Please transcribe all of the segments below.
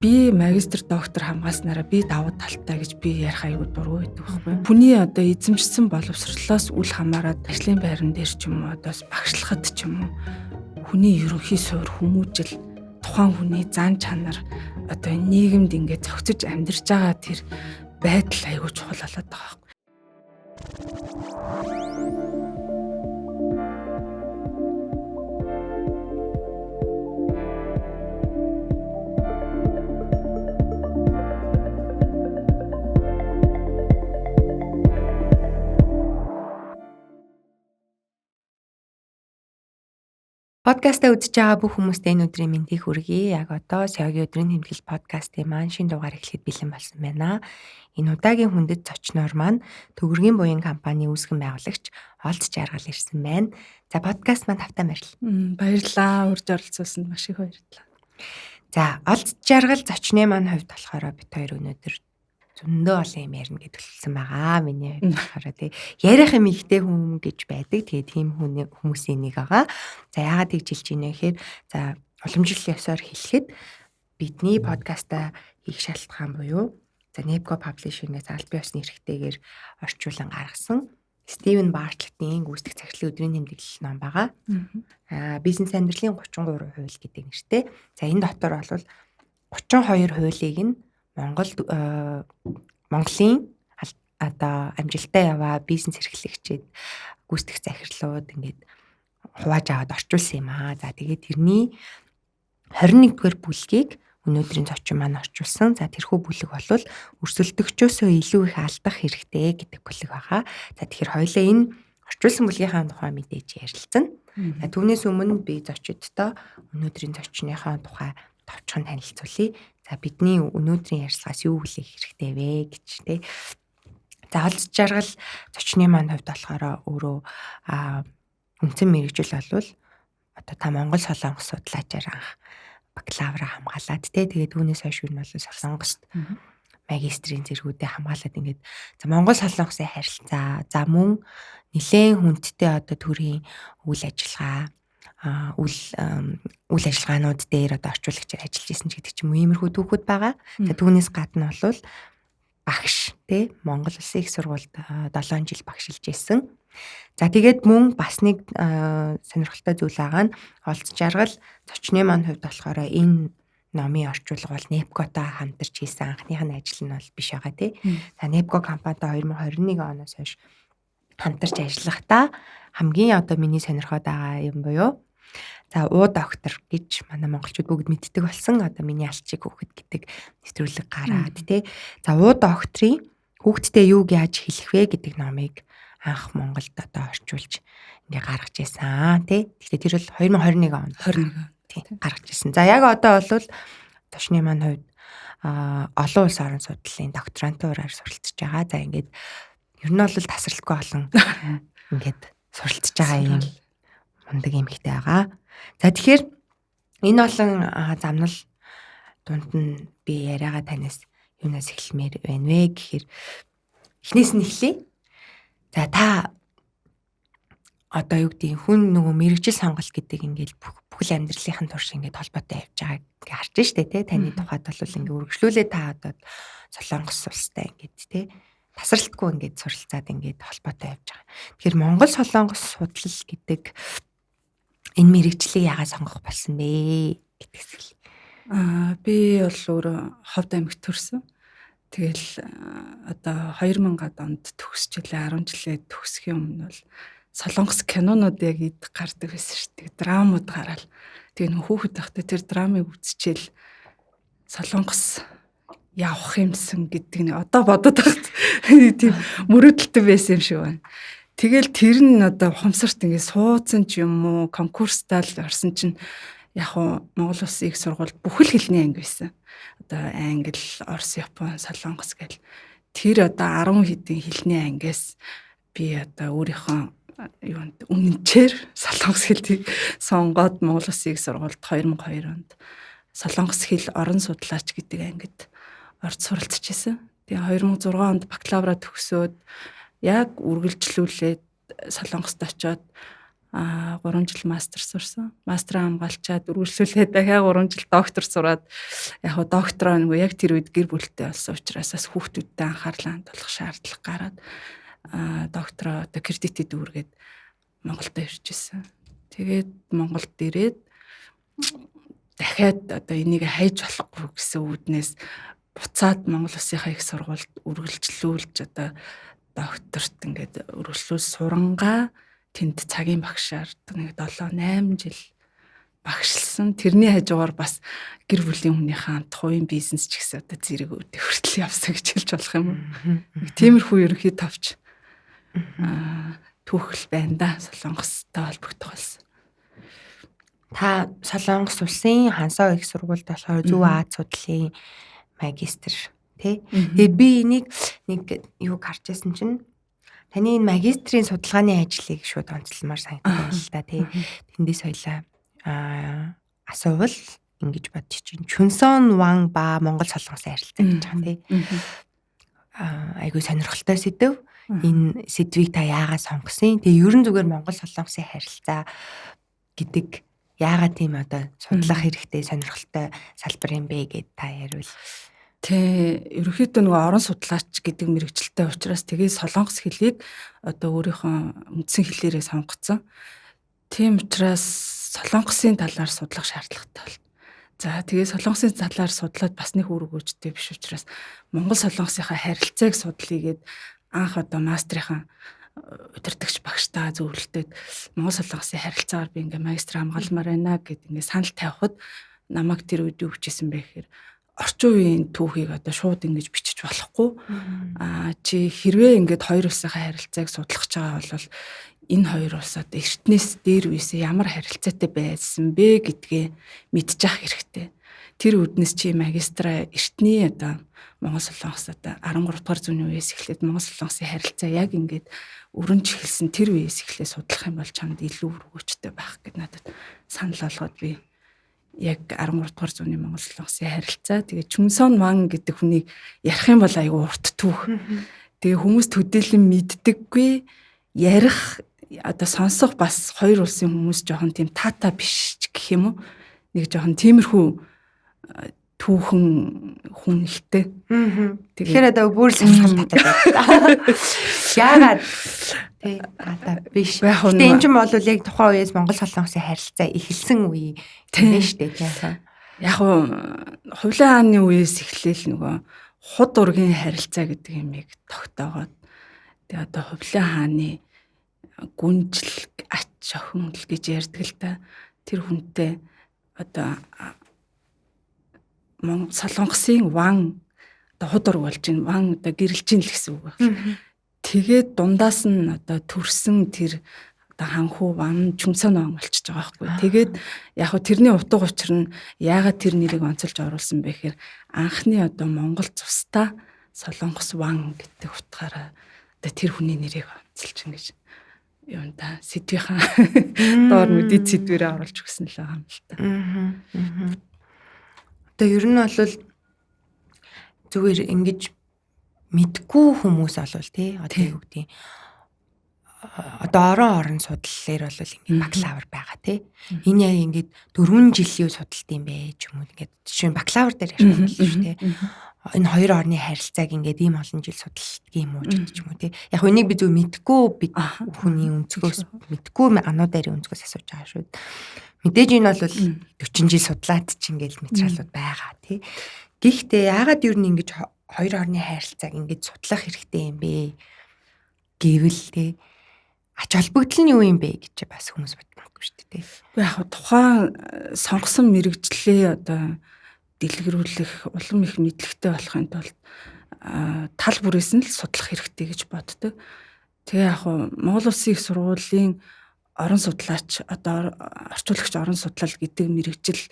би магистр доктор хамгааснараа би давуу талтай гэж би ярих аюул дургүй байдаг байхгүй. Хүний одоо эзэмшсэн боловсролоос үл хамааран ажлын байран дээр ч юм уу одоо багшлахад ч юм уу хүний ерөнхий суурь хүмүүжил тухайн хүний зан чанар одоо нийгэмд ингээд зохицож амьдарч байгаа тэр байдал аюул чухал болоод байгаа байхгүй. Подкастаа үзэж байгаа бүх хүмүүстээ энэ өдрийн мэндийг хүргэе. Яг одоо Сёгийн өдрийн тэмдэглэл подкастын маань шинэ дугаар эхлэхэд бэлэн болсон байна. Энэ удаагийн хүндэт зочноор маань Төгөргийн буян компани үүсгэн байгуулагч Олз Жаргал ирсэн байна. За подкаст маань тавтай мэрэл. Баярлалаа. Урьж оролцуулсанд маш их баярлалаа. За Олз Жаргал зочны маань хувьд болохоор бид хоёр өнөөдөр зөндөө олон юм ярина гэж төлөвлөсөн байгаа. Миний хувьд болохоор тий ярих юм ихтэй хүн гэж байдаг. Тэгээ тийм хүмүүсийн нэг байгаа. За яагаад тэгж хэлж байна вэ гэхээр за уламжлал ёсоор хэлэхэд бидний подкастаа хийх шалтгаан буюу за Nepco Publishing-ээс аль бие усны эрхтэйгээр орчуулан гаргасан Стивен Бартлеттийн гүйцэтгэх захирлын өдрийн тэмдэглэл ном байгаа. Бизнес амьдралын 33% гэдэг нэртэй. За энэ дотор бол 32 хуулийг нь Монголын одоо амжилттай яваа бизнес эрхлэгчид гүйцэтгэх захирлууд ингээд хувааж аваад орчуулсан юм аа. За тэгээд тэрний 21-р бүлгийг өнөөдрийн зочин маань орчуулсан. За тэрхүү бүлэг бол өрсөлдөгчөөсөө илүү их алдах хэрэгтэй гэдэг бүлэг байгаа. За тэгэхээр хоёулаа энэ орчуулсан бүлгийнхаа тухай мэдээж ярилцсан. Түүнээс өмнө би зочидтой өнөөдрийн зочныхаа тухай товчхон танилцуулъя. За бидний өнөөдрийн ярилцлагаас юу хүлээх хэрэгтэй вэ гэж тий. За Олз Жаргал зочны маань хувьд болохоор өөрөө үндсэн мэргэжил болвол одоо та Монгол Солонгос судлаачаар анх бакалавра хамгаалаад тий. Тэгээд түүнээс хойш юу нь бол Солонгост магистрийн зэргүүдээ хамгаалаад ингээд за Монгол Солонгосын харилцаа за мөн нэлээд хүндтэй одоо төрийн үйл ажиллагаа үйл ажиллагаанууд дээр одоо орчуулагчаар ажиллаж исэн ч гэдэг ч юм уу иймэрхүү түүхүүд байгаа. За түүнээс гадна бол багш тий Монгол Улсын их сургуульд 7 жил багшилж исэн. За тэгээд мөн бас нэг сонирхолтой зүйл байгаа нь Олз Жаргал зочны маань хувьд болохоор энэ номын орчуулга бол Nepco-тай хамтарч хийсэн анхных нь ажил нь бол биш байгаа тий. За Nepco компанитай 2021 оноос хойш хамтарч ажиллахдаа хамгийн одоо миний сонирхоод байгаа юм буюу за доктор гэж манай монголчууд бүгд мэддэг болсон. Одоо миний алчиг хүүхэд гэдэг нэвтрүүлэг гараад тий. За докторийн хүүхдтэй юуг яаж хэлэх вэ гэдэг номыг анх Монголд одоо орчуулж ингээ гаргаж ирсэн тий. Тэгэхээр тэр бол 2021 онд тий гаргаж ирсэн. За яг одоо бол тушны маань хувьд олон улс орон судлалын докторантураар суралцж байгаа. За ингээд ер нь бол тасралтгүй олон ингээд суралцж байгаа юм мундаг эмэгтэй байгаа. За тэгэхээр энэ олон замнал дунд нь би яриагаа танаас юунаас эхлэмээр байна вэ гэхээр эхнээс нь эхлэе. За та одоо юу гэдэг хүн нөгөө мэрэгжил сонголт гэдэг ингээд бүхэл амьдралынхын турш ингээд холбоотой явж байгааг ингээд харж штэ тий. Таны тухайд бол ингээд үргэлжлүүлээ та одоо Солонгос улстай ингээд тий тасралтгүй ингээд суралцаад ингээд холбоотой явж байгаа. Тэгэхээр Монгол Солонгос судлал гэдэг энэ мэрэгчлийг яагаад сонгох болсон бэ гэдгээс. Би бол өөрөө Ховд аймагт төрсөн. Тэгэл одоо 2000-ад онд төгсчлээ 10 жилээ төгсөхийн өмнө бол Солонгос кинонууд яг ид гардаг байсан шүү дээ. Драмууд гараал. Тэгээ нөх хүүхэд байхдаа тэр драмыг үзчихэл Солонгос явах юмсан гэдэг нэг одоо бодоод байхад тийм мөрөөдөлтөй байсан юм шиг байна. Тэгэл тэр нь одоо ухамсарт ингээд суудсан ч юм уу конкурстаа л орсон чинь яг уу Монгол Улсын их сургууль бүхэл хэлний анги байсан. Одоо англи, орос, япон, солонгос гэл тэр одоо 10 хэдийн хэлний ангиас би одоо өөрийнхөө юунд үнэнчээр солонгос хэлийг сонгоод Монгол Улсын их сургуульд 2002 онд солонгос хэл орон судлаач гэдэг ангид орж суралцж исэн. Тэгээ 2006 онд бакалавра төгсөөд яг үргэлжлүүлээд Солонгост очиод 3 жил мастер сурсан. Мастер хамгаалчаад үргэлжлүүлээд дахиад 3 жил доктор сураад яг хоо доктороо нөгөө яг тэр үед гэр бүлтэй болсон учраас бас хүүхдүүдтэй анхаарлаа хандуулах шаардлага гараад доктороо одоо кредитэд үүргээд Монголд ирж ирсэн. Тэгээд Монголд ирээд дахиад одоо энийг хайж болохгүй гэсэн үүднээс буцаад Монгол Улсынхаа их сургуульд үргэлжлүүлж одоо докторт ингээд үргэлжлүүл сурангаа тэнд цагийн багшаар нэг 7-8 жил багшилсан. Тэрний хажуугаар бас гэр бүлийн хүнийхээ хамт хувийн бизнес ч гэсэн одоо зэрэг үүдээ хүртэл явсан гэж хэлж болох юм уу. Тиймэрхүү ерөнхий товч түүхэл байна да. Солонгостой холбогдох болсон. Та Солонгос улсын Хансаа их сургуульд болохоор Зөв Аз судлалын магистр тий. Тэгээд би энийг нэг юуг харж байсан чинь таны энэ магистрийн судалгааны ажлыг шууд онцлмаар санагдсан л та тий. Тэндээс хоёлаа асуувал ингэж бодчих чинь Чүнсон Ван ба Монгол Солонгосын харилцаа гэж байгаа тий. Айгуу сонирхолтой сэдв. Энэ сэдвийг та яагаад сонгосон? Тэгээ ерөн зүгээр Монгол Солонгосын харилцаа гэдэг яагаад тийм одоо судлах хэрэгтэй сонирхолтой салбар юм бэ гэд та яриул. Тэ ерөнхийдөө нөгөө орон судлаач гэдэг мэрэгчлэлтэй учраас тэгээ солонгос хэлийг одоо өөрийнхөө үндсэн хэлээрээ сонгоцсон. Тийм учраас солонгосын талаар судлах шаардлагатай бол. За тэгээ солонгосын талаар судлаад бас нэг үр өгөөжтэй биш учраас Монгол солонгосынхаа харилцааг судлая гэд анх одоо мастрынхаа удирдагч багштайгаа зөвлөлтөд Монгол Солонгосын харилцаагаар би ингээ магистр хамгаалмаар байна гэд ингээ санал тавихад намайг тэр үед юу хүчээсэн бэ гэхээр орчин үеийн түүхийг одоо шууд ингэж бичиж болохгүй. Чи хэрвээ ингээд хоёр улсынхаа харилцааг судлах гэж байгаа бол энэ хоёр улс одоо эртнээс дээр үеэс ямар харилцаатай байсан бэ гэдгээ мэдчих хэрэгтэй. Тэр үднэс чи магистра эртний одоо Монгол Солонгос одоо 13 дугаар зууны үеэс эхлээд Монгол Солонгосын харилцаа яг ингээд өрнж эхэлсэн тэр үеэс эхлээ судлах юм бол чамд илүү өргөөжтэй байх гэд надад санал болгоод би яг 13 дугаар зууны Монгол Солонгосын харилцаа тэгээ Чүнсон Ван гэдэг хүнийг ярих юм бол айгүй урт түүх. Тэгээ хүмүүс төдийлөн мэддэггүй ярих одоо сонсох бас хоёр улсын хүмүүс жоохон тийм таата биш гэх юм уу. Нэг жоохон тиймэрхүү түүхэн хүн ихтэй. Тэгэхээр одоо бүр сонсгол татаад байна. Яагаад тий таата биш. Гэтэ энэ ч юм бол яг тухайн үеэс Монгол Солонгосын харилцаа эхэлсэн үе тийм шүү дээ. Яг хувлын хааны үеэс эхлээл нөгөө худ ургийн харилцаа гэдэг юмыг тогтоогоод тэгээ одоо хувлын хааны гүнжил ач охин л гэж ярьдаг л та. Тэр хүнтэй одоо Солонгосын Ван одоо худ ураг болж байна. Ван одоо гэрэлж ийн л гэсэн үг байна. Тэгээд дундаас нь одоо төрсөн тэр одоо ханхуу Ван Чүнсон Ван болчихж байгаа байхгүй. Тэгээд яг хөө тэрний утга учир нь яагаад тэр нэрийг онцолж оруулсан бэ гэхээр анхны одоо Монгол цустай Солонгос Ван гэдэг утгаараа одоо тэр хүний нэрийг онцолж ингэж юм да сэдвийнхаа доор мэдээ сэдвэрээ оруулж өгсөн л байгаа юм л та. Одоо ер нь бол зүгээр ингэж мэдгүй хүмүүс олвол тий одоо юу гэдэг одоо орон судлалаар бол ингээд бакалавр байгаа тий. Энэ яг ингээд 4 жилийн судалт юм бэ ч юм уу ингээд жишээ нь бакалавр дээр ярих юм бол шүү дээ. Энэ хоёр орны харилцааг ингээд ийм олон жил судалдаг юм уу гэдэг ч юм уу тий. Яг энийг би зөв мэдгүй бид хүний өнцгөөс мэдгүй ануударын өнцгөөс асууж байгаа шүү. Мэдээж энэ бол 40 жил судлаад ч ингээд материалууд байгаа тий. Гэхдээ яагаад юу нэг ингэж хоёр орны харилцааг ингэж судлах хэрэгтэй юм бэ гэвэл тий ач холбогдол нь юу юм бэ гэж бас хүмүүс бодмохгүй шүү дээ. Яг тухайн сонгосон мэрэгжлээ одоо дэлгэрүүлэх улам их мэдлэгтэй болохын тулд тал бүрээс нь л судлах хэрэгтэй гэж боддог. Тэгээ яг Монгол Улсын их сургуулийн орон судлаач одоо орчуулагч орон судлал гэдэг мэрэгжил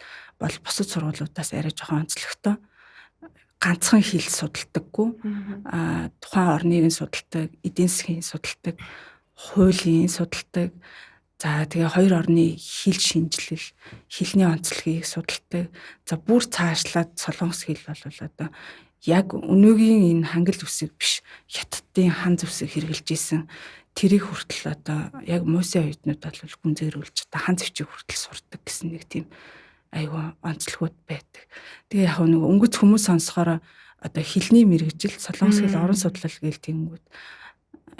бол бусад сургуулиудаас арай жоохон онцлогтой. Ганцхан хэл судалдаггүй. Тухайн орныг нь судалдаг, эдийн засгийн судалдаг, хуулийн судалдаг. За тэгээ хоёр орны хэл шинжилэл, хэлний онцлогийг судалдаг. За бүр цаашлаад солонгос хэл бол одоо яг өнөөгийн энэ хангал үсэг биш, хятадын хан зүсэг хэрэгжилж исэн тэрийг хүртэл одоо яг муусын оюутнууд бол гүнзгийрүүлж одоо хан зэвчийг хүртэл сурдаг гэсэн нэг тийм айгүй онцлогуд байдаг. Тэгээ яг нэг өнгөц хүмүүс сонсохоор одоо хэлний мэрэгжил солонгос хэл орон судлал гээл тэнгүүд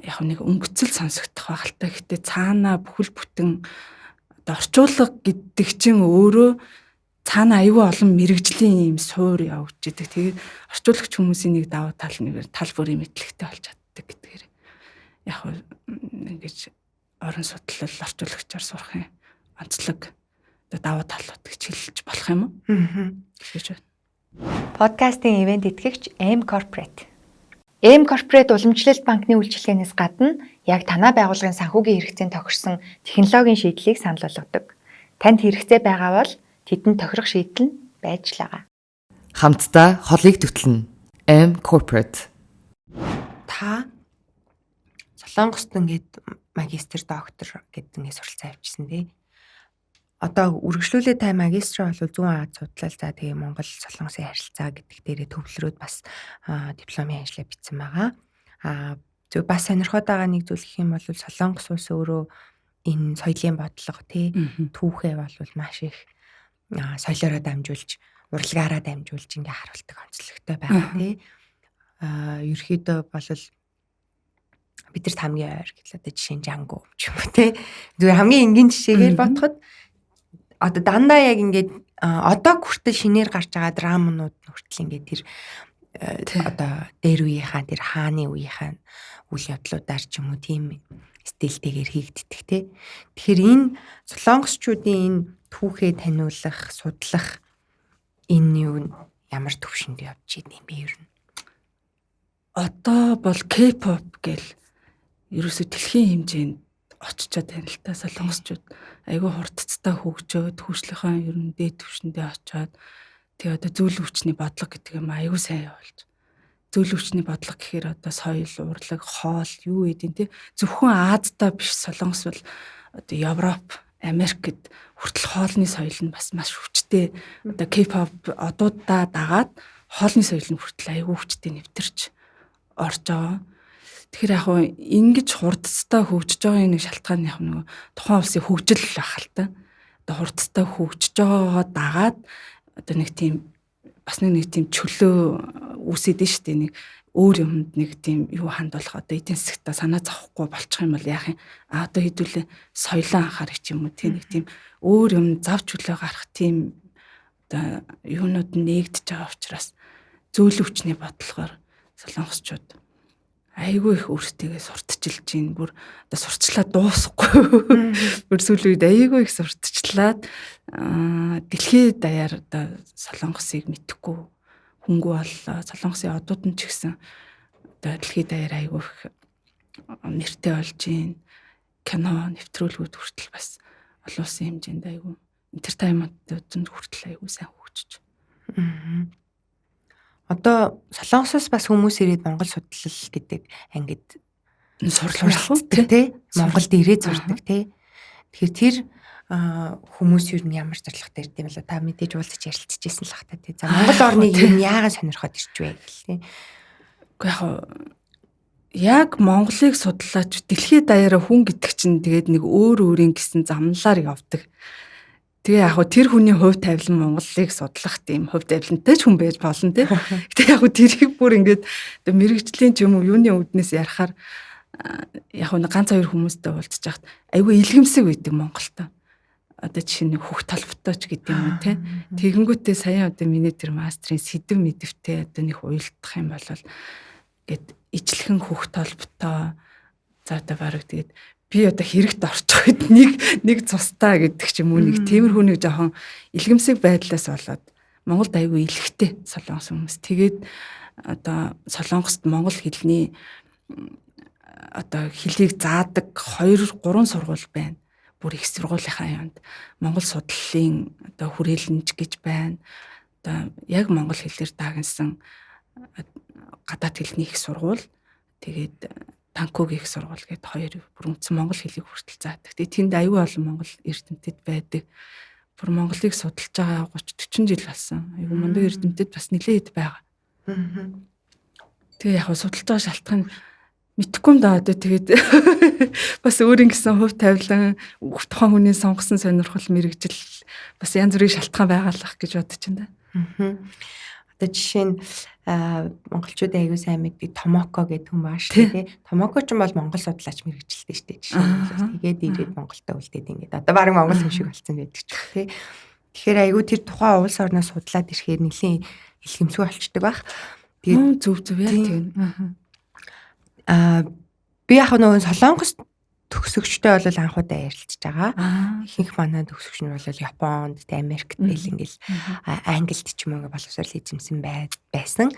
яг нэг өнгөцөл сонсогдох байгальтай. Гэхдээ цаана бүхэл бүтэн одоо орчуулга гэдэг чинь өөрөө цаана аюул олон мэрэгжлийн юм суур явж идэг. Тэгээд орчуулагч хүмүүсийн нэг давуу тал нэгээр тал бүрийн мэдлэгтэй болж чаддаг гэдгээр. Яг ингэж орон судлал орчуулагчаар сурах юм онцлог одоо давуу талууд гэж хэлж болох юм уу? Гэж байна. Подкастын ивент итгэгч M Corporate. M Corporate уламжлалт банкны үйлчилгээнээс гадна яг танай байгууллагын санхүүгийн хэрэгцээнд тохирсон технологийн шийдлийг санал болгодог. Танд хэрэгцээ байгаа бол тэдэнд тохирох шийдэл нь байж л байгаа. Хамтдаа холыг төтлөн. M Corporate. Та Солонгост ингээд магистр, доктор гэдэг ингээд суралцаа авчихсан тий. Одоо үргэлжлүүлээ та магистраа бол зүүн Аз судлал за тэгээ Монгол Солонгосын харилцаа гэдэг дээрээ төвлөрөөд бас дипломын ажлаа бичсэн байгаа. Зөв бас сонирхоод байгаа нэг зүйл гэх юм бол Солонгос улс өөрөө энэ соёлын бодлого тий түүхээ бол маш их соёлоороо дамжуулж, урлагаараа дамжуулж ингээ харуулдаг онцлогтой байгаа тий. Ерөөхдөө бол бидэрт хамгийн ойр гэхэл одоо жишээ нь Жанго ч юм уу тий. Зүгээр хамгийн энгийн жишээгээр бодоход одоо дандаа яг ингээд одоо хүртэл шинээр гарч байгаа драмнууд хүртэл ингээд тэр одоо дээр үеийнхаа тэр хааны үеийнхаа үйл явдлуудаар ч юм уу тийм стилтэйгээр хийгддэг тий. Тэгэхээр энэ солонгосчуудын энэ түүхээ таниулах, судлах энэ юу ямар төвшөнд явж байна юм бэ ер нь? Одоо бол K-pop гэл ерөөсө дэлхийн хэмжээнд очичоод байна л та солонгосчууд айгүй хурдцтай хөгжөөд хөгжлийнхаа ер нь дээд түвшиндээ очиод тэгээ одоо зүйл өвчний бодлого гэдэг юм айгүй сайн явуулж. Зүйл өвчний бодлого гэхээр одоо соёл, урлаг, хоол юу гэдэг нь те зөвхөн Аздаа биш солонгос бол одоо Европ, Америкт хүртэл хоолны соёл нь бас маш хүчтэй. Одоо K-pop одуудаа дагаад хоолны соёл нь хүртэл айгүй хүчтэй нэвтэрч орж байгаа. Тэгэхээр яг хөө ингэж хурдцтай хөгжиж байгаа нэг шалтгаан яг нэг тухайн улсын хөгжил байх л та. Одоо хурдцтай хөгжиж байгаагаа дагаад одоо нэг тийм бас нэг тийм чөлөө үүсэдэж штэ нэг өөр юмд нэг тийм юу хандуулах одоо эдийн засгтаа санаа зовхгүй болчих юм бол яах юм одоо хэдүүлээ соёлоо анхаарах ч юм уу тийм нэг тийм өөр юм зав чөлөө гарах тийм одоо юунууд нэгдэж байгаа учраас зөөлөн хүчний бодлогоор солонгосчууд айгүй их өөртөө сурталчилж гин бүр одоо сурчлаад дуусахгүй бүр сүүлийн үед айгүй их сурталчлаад дэлхийд даяар одоо солонгосыг мэдхгүй хөнгөө боллоо солонгосын одууд нь ч гэсэн одоо дэлхийд даяар айгүй их нэртэй болж гин кино нэвтрүүлгүүд хүртэл бас олон улсын хэмжээнд айгүй энтертайнментууд хүртэл айгүй сайн хөгжиж. Одоо Солонгосоос бас хүмүүс ирээд Монгол судлал гэдэг ангид суралцдаг тий. Монголд ирээд сурдаг тий. Тэгэхээр тэр хүмүүс юу ямар зорилготой ирд юм бэ? Та мэдээж уулзаж ярилцчихсэн л хата тий. За Монгол орныг яагаад сонирхоод ирч вэ гэл тий. Гэхдээ яг Монголыг судлаач дэлхийд даяараа хүн гэдэг чинь тэгээд нэг өөр өөрийн гэсэн замналаар явдаг. Тэгээ яг хөө тэр хүний хувь тавилан Монголыг судлах тийм хувь тавилантай ч хүн байж болно тий. Гэтэ яг хөө тэрийг бүр ингээд оо мэрэгжлийн ч юм уу юуны үүднээс ярахаар яг хөө ганц хоёр хүмүүстэй уулзж хахад айгүй илгэмсэг үйдэг Монголтой. Одоо жишээ нь хөх толботой ч гэдэг юм уу тий. Тэгэнгүүтээ сая одоо миний тэр мастрын сэдв мэдвтэй одоо нэг уйлдах юм бол гээд ижлэхэн хөх толботой за одоо бараг тэгээд би одоо хэрэгт орчих үед нэг цустаа гэдэг ч юм уу нэг тиймэрхүү нэг жоохон илгэмсэг байдлаас болоод Монголд айгүй илэхтэй солонгос хүмүүс. Тэгээд одоо солонгост монгол хэлний одоо хэлийг заадаг 2 3 сургууль байна. Бүр их сургуулийнхаа юмд монгол судлалын одоо хүрээлэнж гэж байна. Одоо яг монгол хэлээр даагнсан гадаад хэлний их сургууль тэгээд Танкогийн их сургууль гэдэг 2 бүр үндсэн монгол хэлийг хүртэл заадаг. Тэгээд тэнд аюул олон монгол эрдэмтэд байдаг. Бүр монголыг судалж байгаа 30 40 жил болсон. Аюул мундаг эрдэмтэд бас нэлээд байгаа. Тэгээ яг судалж байгаа шалтгаан Мэдхгүй юм да одоо тэгээд бас өөрийн гэсэн хувь тавилан тухайн хүний сонгосон сонирхол мэрэгжил бас янз бүрийн шалтгаан байгаалах гэж бодож байна. Одоо жишээ нь монголчуудын аягүй сайн мэддэг Томоко гэдэг хүн байгаа шүү дээ. Томоко ч юм бол монгол судлаач мэрэгжилтэй шүү дээ. Жишээ нь тэгээд ирээд Монголда үлдээд ингээд одоо баг монгол хүн шиг болсон байдаг ч гэх тий. Тэгэхээр аягүй тэр тухайн улс орноо судлаад ирэхээр нэлийн илгэмсгүй болчдөг байх. Тэгээд зөв яг тийм. Би яг нөгөө Солонгос төгсөгчтэй бол анхудаа ярилцж байгаа. Ихэнх манай төгсөгч нь бол Японд, Америкт тэл ингээл Англид ч юм уу боловсрол эзэмсэн байсан.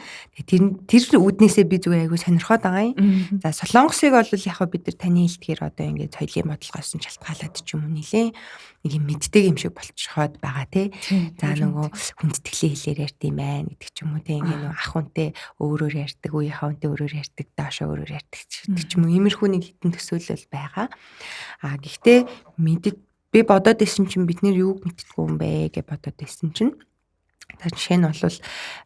Тэр үднээсээ би зүгээр айгүй сонирхоод байгаа юм. За Солонгосыг бол яг бид нар таны хэлдгээр одоо ингээд соёлын бодлогоос нь шалтгаалаад ч юм уу нилээ нэг юм мэддэг юм шиг болчиход байгаа тий. За нөгөө хүндтгэлийн хэлээр ярьд юм байна гэдэг ч юм уу тий. Ингээ нөгөө ах хүнтэй өөрөөр ярьдаг, үеийнхээ хүнтэй өөрөөр ярьдаг, доошоо өөрөөр ярьдаг ч юм уу иймэрхүү нэг хитэн төсөөлөл байгаа. Гэхдээ би бодоод исэн чинь бид нэр юуг мэдтгүү юм бэ гэж бодоод исэн чинь жишээ нь бол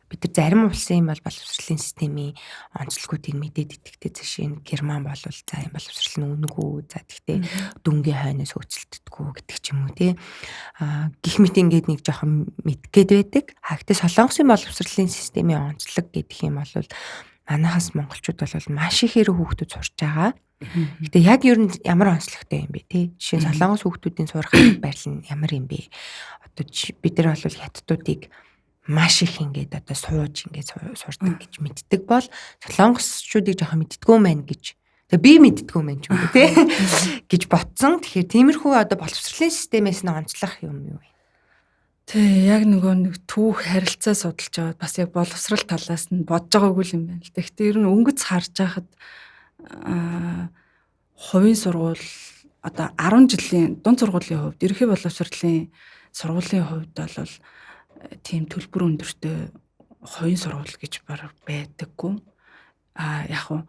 бид нар зарим улсын бол боловсролын системийн онцлогуудыг мэдээд идэхтэй жишээ нь Герман бол за юм боловсрол нь үнэгүй за тэгтээ дүнгийн хойноос хөөцөлддөггүй гэдэг ч юм уу тий. Гэх мэт ингээд нэг жоохон мэдгээд байдаг. Гэхдээ Солонгосын боловсролын системийн онцлог гэдэг юм бол манайхаас монголчууд бол маш их хэрэг хүүхдүүд сурч байгаа. Гэтэ яг ер нь ямар онцлогтой юм бэ тий? Жишээ нь Солонгос хүүхдүүдийн сурах байрлал нь ямар юм бэ? Одоо бид нар бол хятадуудыг маш их ингээд одоо сууж ингээд сурдаг гэж мэддэг бол солонгосчуудыг жоохон мэддэггүй мэн гэж. Тэгээ би мэддэггүй мэн ч юм уу тий гэж ботсон. Тэгэхээр тиймэрхүү одоо боловсролын системээс нь онцлох юм юу вэ? Тий, яг нэг түүх харилцаа судалж аваад бас яг боловсрал талаас нь бодож байгаагүй юм байна л. Гэхдээ ер нь өнгөц харж байхад хувийн сургууль одоо 10 жилийн дунд сургуулийн хувьд ерөнхий боловсролын сургуулийн хувьд бол тийм төлбөр өндөртэй хувийн сургууль гэж байдаггүй. Яг уу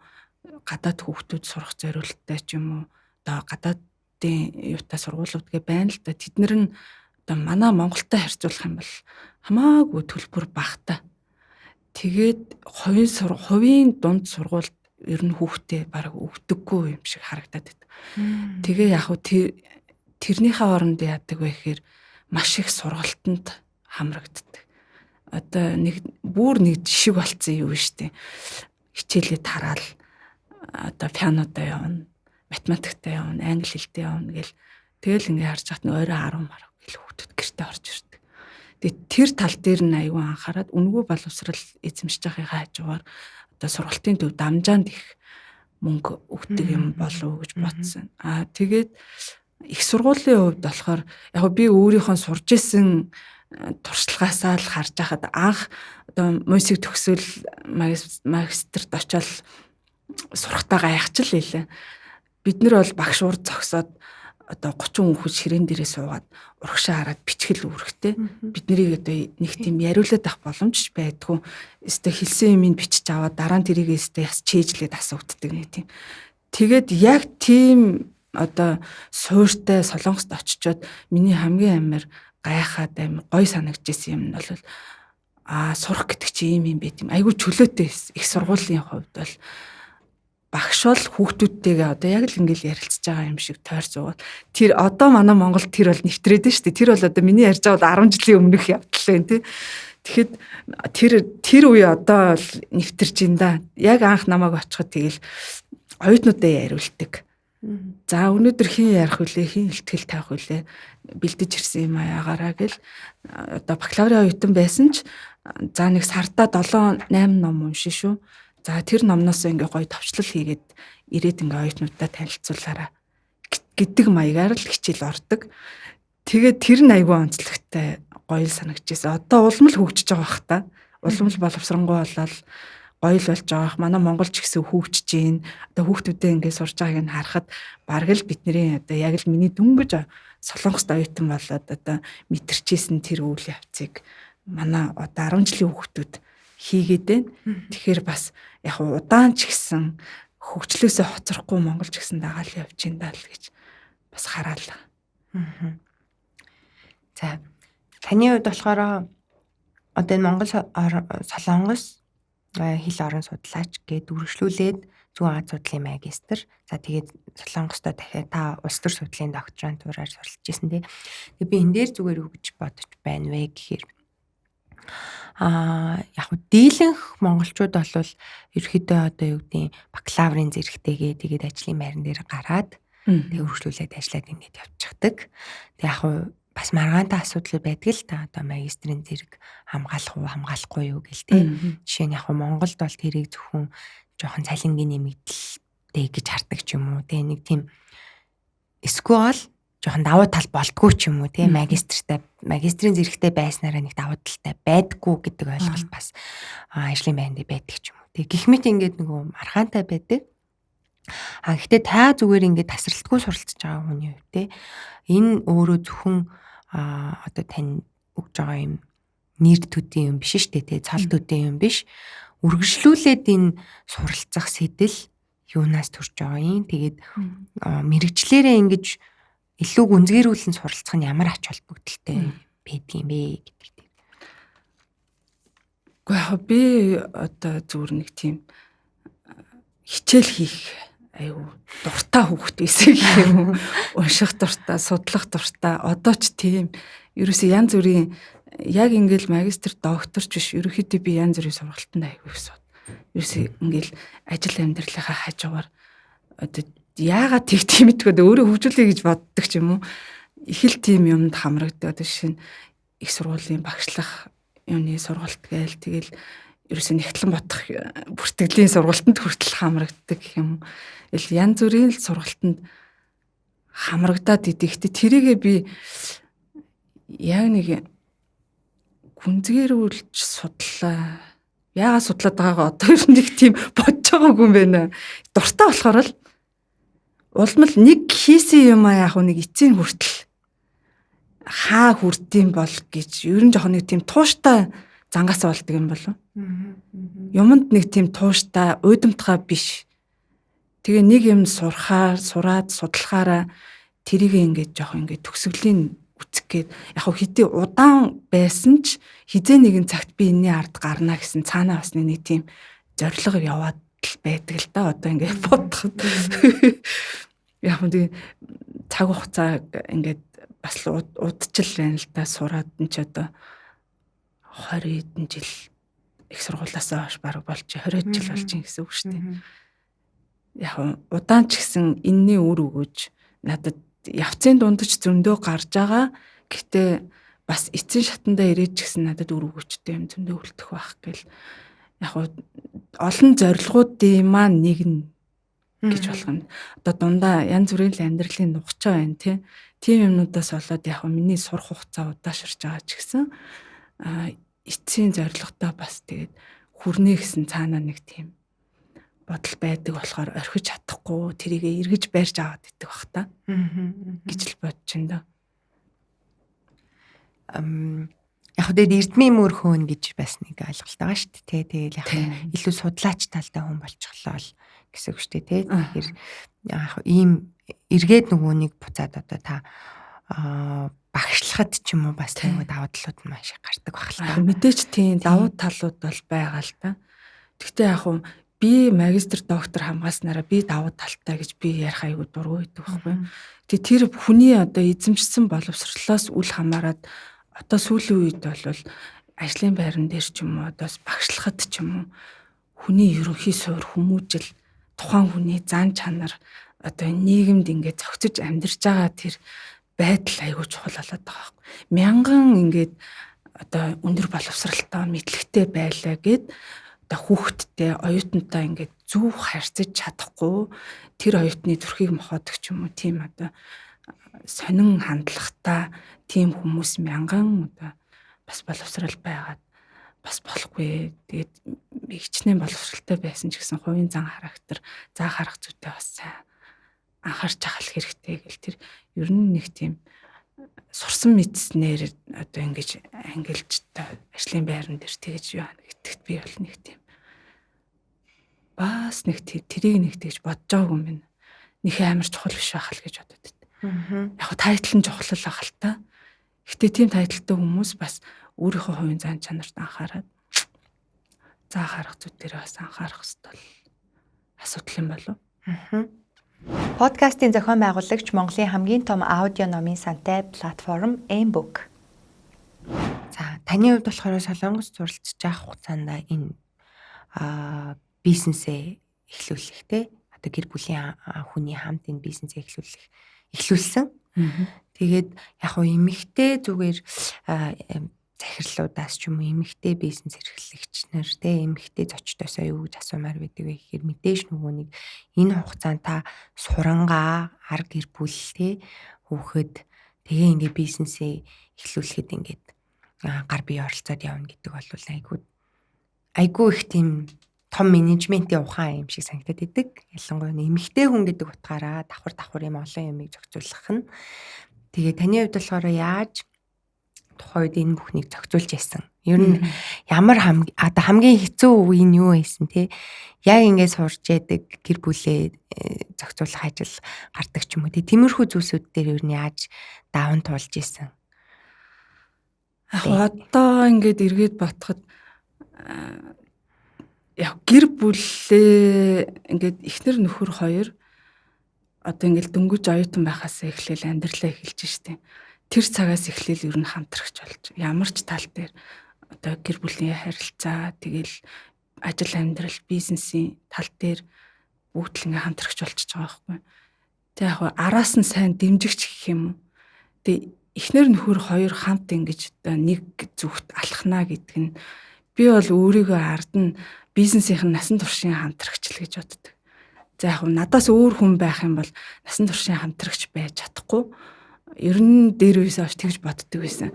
гадаад хүүхдүүд сурах зорилттой ч юм уу одоо гадаадын юутай сургуулиуд гэ байна л да. Тэднэр нь одоо манай Монголтой харьцуулах юм бол хамаагүй төлбөр багтаа. Тэгээд хувийн дунд сургуульд ер нь хүүхдээ бараг өгдөггүй юм шиг харагдаад байдаг. Тэгээ яг уу тэрнийхээ оронд яадаг вэ гэхээр маш их сургалтанд хамрагддаг. Одоо нэг жишг болцсон юу штэ. Хичээлээ тараал одоо пианодоо явна, математиктэй явна, англи хэлтэй явна гэл тэгэл ингээ харж хат нь орой 10 марав гэл хүүхдүүд гэртээ орж ирдэг. Тэгээд тэр тал дээр нь аюу анхаарад үнэгүй боловсрал эзэмшиж байгаахаа хажуугаар одоо сургалтын төв дамжаанд их мөнгө өгдөг юм болов уу гэж бодсон. Тэгээд их сургуулийн хувьд болохоор яг би өөрийнхөө сурж исэн туршлагаасаа л харж байхад анх одоо мусик төгсөл магистрт очиод сурахтаа гайхаж л илээ. Бид нар бол багш урд зогсоод одоо 30 хүүхэд ширээн дээрээ суугаад урагшаа хараад бичгэл үүрэгтэй. Бид нарыг одоо нэг тийм яриулаад авах боломж байдгүй. Өстө хэлсэн юмыг бичиж аваад дараа нь тэрийг өстө яс чийжлээд асууддаг нэг тийм. Тэгээд яг тийм одоо суурьтай Солонгост очичоод миний хамгийн амар гайхаад амар гой санагдчихсэн юм нь бол сурах гэдэг чи ийм юм байт юм. Айгүй чөлөөтэй их сургуулийн хувьд бол багш бол хүүхдүүдтэйгээ одоо яг л ингээл ярилцж байгаа юм шиг тойрцуувал тэр одоо манай Монголд тэр бол нэвтрээд шүү дээ. Тэр бол одоо миний ярьж байгаа 10 жилийн өмнөх явдал байна тий. Тэгэхэд тэр үе одоо бол нэвтэрч ин да. Яг анх намайг очиход тэгэл оюутнуудаа яриулдаг. За өнөөдөр хин ярих вүлээ, хин ихтгэл тавих вүлээ бэлдэж ирсэн юм аяагаараа гэл одоо бакалаврын оюутан байсан ч за нэг сартаа 7-8 ном уншин шүү. За тэр номноос ингээ гоё товчлол хийгээд ирээд ингээ оюутнуудаа танилцуулаараа гэдэг маягаар л хичээл ордог. Тэгээд тэр нь айгүй онцлогтой гоё санагдчихсэн. Одоо улам л хөгжиж байгаа бах та. Улам л боловсронгуй болол гоё л болж байгаа. Манай Монгол ч гэсэн хөгжиж гин. Одоо хүүхдүүдээ ингээ сурж байгааг нь харахад бараг л бидний одоо яг л миний дөнгөж Солонгост оюутан болоод одоо мэдэрчээсэн тэр үйл явцыг манай одоо 10 жилийн хүүхдүүд хийгээд байна. Тэгэхээр бас яг удаан ч гэсэн хөгжлөөсөө хоцрохгүй Монгол ч гэсэн дагаал явж ин даа л гэж бас хараалаа. За таны хувьд болохоор одоо энэ Монгол Солонгос хэл орон судлаач гээд үргэлжлүүлээд зүүн Аз судлалын магистр. За тэгээд Солонгостой дахиад та улс төр судлалын докторантураар суралцж ирсэн тий. Тэгээд би энэ дээр зүгээр юу гэж бодож байна вэ гэхээр яг хөө дийлэнх монголчууд бол ерөөхдөө одоо юу гэдэг бакалаврын зэрэгтэйгээ тэгээд ажлын байран дээр гараад тэгээд үргэлжлүүлээд ажиллаад ингээд явчихдаг. Тэгээд яг хөө бас маргаантай асуудал байдаг л та одоо магистрийн зэрэг хамгаалах уу хамгаалахгүй юу гэл тээ. Жишээ нь яг хөө Монголд бол тэрийг зөвхөн жоохон цалингийн нэмэгдэлтэй гэж хардаг ч юм уу тий нэг тийм эсвэл жоохон давуу тал болдгоо ч юм уу тий магистрийн зэрэгтэй байснараа нэг давуу талтай байдггүй гэдэг ойлголт бас ажлын байранд байдаг ч юм уу тий гэх мэт ингээд нөгөө маргаантай байдаг. Гэхдээ та зүгээр ингээд тасралтгүй суралцж байгаа хүний хувьд тий энэ өөрөө зөвхөн одоо тань өгж байгаа юм нэр төдийн юм биш шүү дээ тий цал төдийн юм биш. Үргэлжлүүлээд энэ суралцах сэтэл юунаас төрж байгаа юм. Тэгээд мэрэгчлэрээ ингэж илүү гүнзгийрүүлэн суралцах нь ямар ач холбогдолтой байдгийм бэ гэдэг тийм. Гэхдээ би одоо зүгээр нэг тийм хичээл хийх аюу дуртай хүүхэд байсан гэх юм уу. Унших дуртай, судлах дуртай. Одоо ч тийм ерөөсөө янз бүрийн яг ингээл магистр докторч биш ерөөхдөө би янз бүрийн сургалтанд аягүй гэсэн. Ерөөсөө ингээл ажил амьдралынхаа хажуугаар одоо яагаад тэг тийм идэггүй өөрөө хөгжүүлэе гэж боддог ч юм уу. Их л тийм юмд хамрагддаг. Одоо жишээ нь их сургуулийн багшлах юуны сургалт гээл тэгэл ерөөсөө нэгтлэн бодох бүртгэлийн сургалтанд хүртэл хамрагддаг гэх юм. Ил янз бүрийн л сургалтанд хамрагдаад идэхтэй тэрийгээ би яг нэг гүнзгийрүүлж судлаа. Яагаад судлаад байгаагаа одоо нэг тийм бодож байгаагүй юм байна. Дуртай болохоор л улмал нэг хийсэн юм аа яг нэг эцсийн хүртэл хаа хүрдэм бол гэж ер нь жоохон нэг тийм тууштай зангаас болдог юм болов. Юмд нэг тийм тууштай уйдамтгай биш. Тэгээ нэг юм сураад судлахаараа тэрийг ингээд жоохон ингээд төгсгөлийн үцэх гээд яг хэдий удаан байсан ч хизээ нэгэн цагт би энэний ард гарна гэсэн цаанаа бас нэг тийм зориг яваад л байдаг л да. Одоо ингээд бодоход яг нэг цаг хугацаа ингээд бас удчил байна л да. Сураад нь ч одоо 20 хэдэн жил их сургуулиасаа хойш баг болж 20 жил болж ин гэсэн үг шүү дээ. Яг удаан ч гэсэн энэний үр өгөөж надад явцын дундч зөндөө гарч байгаа. Гэтэ бас эцсийн шатандаа ирээд ч гэсэн надад үр өгөөчтэй юм зөндөө үлдэх байх гэл. Яг олон зорилгоудын маань нэг нь гэж болох юм. Одоо дундаа янз бүрийн амьдралын нухчаа байна тий. Тийм юмнуудаас болоод яг миний сурах хугацаа удаашрж байгаа ч гэсэн эцсийн зорилготой бас тэгээд хүрнэ гэсэн цаанаа нэг тийм бодол байдаг болохоор орхиж чадахгүй тэрийгэ эргэж барьж аваад идэх бах та. Гэж л бодож байна да. Яг тэгээд эрдмийн мөр хөөн гэж бас нэг ойлголт байгаа шүү дээ. Тэгэл яг илүү судлаач талтай хүн болчихлоо л гэсэн үг шүү дээ. Тэгэхээр яг ийм эргээд нөгөө нэг буцаад одоо та багшлахад ч юм уу бас нэг давуу талууд нь маш их гардаг баг л та. Мэдээч тийм давуу талууд бол байгаа л та. Гэхдээ яг би магистр доктор хамгааснараа би давуу талтай гэж би ярих аягүй дургүй байдаг байхгүй. Тэгээ тэр хүний одоо эзэмшсэн боловсрлоос үл хамааран одоо сүүлийн үед бол ажлын байран дээр ч юм уу одоо багшлахад ч юм уу хүний ерөнхий суур хүмүүжил тухайн хүний зан чанар одоо нийгэмд ингээд зохицож амьдарч байгаа тэр байдал аягүй чухал болоод байгаа байхгүй. Мянган ингээд одоо өндөр боловсралтай мэдлэгтэй байлаа гэд одоо хүүхэдтэй оюутантай ингээд зөв харьцаж чадахгүй тэр оюутны зүрхийг мохоодог ч юм уу тийм одоо сонин хандлагатай тийм хүмүүс мянган одоо бас боловсрал байгаад бас болохгүй. Тэгээд хичнээн боловсралтай байсан ч гэсэн хувийн зан характер заа харах зүйтэй бас сайн анхаарч ахал хэрэгтэй гэл тэр ер нь нэг тийм сурсан мэдснээр одоо ингэж ангилж ажлын байран дээр тэгж яа гэтгэд би бол нэг тийм бас нэг тэрийг нэг тэгж бодож байгаагүй юм байна. Нөх амар чухал биш байхал гэж бодод байт. Яг тайтл нь чухал ахал та. Гэтэ тийм тайлтай хүмүүс бас өөрийнхөө хувийн зан чанарт анхаарад заа гарах зүйл дээр бас анхаарах хэрэгтэй бол асуудал юм болов. Подкастын зохион байгуулагч Монголын хамгийн том аудио номын сантай платформ M-Book. За таны хувьд болохоор Солонгос суралцж байгаа хугацаанд энэ бизнесээ эхлүүлэх те одоо гэр бүлийн хүний хамт энэ бизнесээ эхлүүлсэн. Тэгээд яг хуу эмэгтэй зүгээр захирлуудаас ч юм уу эмэгтэй бизнес эрхлэгч нар те эмэгтэй зочдоосоо юу гэж асуумаар байдаг вэ гэхээр мэдээж нөгөө нэг энэ хугацаанд та сурангаа ар гэр бүл те хүүхэд тэгээ ингээ бизнесээ эхлүүлэхэд ингээд гар бие оролцоод явна гэдэг бол айгүй их тийм том менежментийн ухаан юм шиг санагдаад идэг. Ялангуяа эмэгтэй хүн гэдэг утгаараа давхар юм олон юмыг зохицуулах нь. Тэгээ таны хувьд болохоор яаж тухайд энэ бүхнийг зохицуулж яасан? Ер нь ямар хамгийн хэцүү үе нь юу байсан те? Яг ингээд сурж яадаг гэр бүлээ зохицуулах ажил гардаг ч юм уу те? Тиймэрхүү зүйлсүүд дээр ер нь яаж даван туулж исэн? Одоо ингээд эргээд батхад яг гэр бүлээ ингээд эхнэр нөхөр хоёр одоо ингээд дөнгөж оюутан байхаас эхлээл амьдралаа эхэлж штеп. Тэр цагаас эхлээл ер нь хамтрагч болж ямар ч тал дээр одоо гэр бүлийн харилцаа тэгэл ажил амьдрал бизнесийн тал дээр бүгд л ингээд хамтрагч болчихж байгаа байхгүй. Тэг яг араас нь сайн дэмжигч гэх юм уу. Тэг эхнэр нөхөр хоёр хамт ингэж одоо нэг зүгт алхнаа гэдэг нь би бол өөрийгөө ард нь бизнесийн насан туршийн хамтрагч л гэж боддог. За яг надаас өөр хүн байх юм бол насан туршийн хамтрагч байж чадахгүй. Ер нь дээр үеэс хойш тэгж боддог байсан.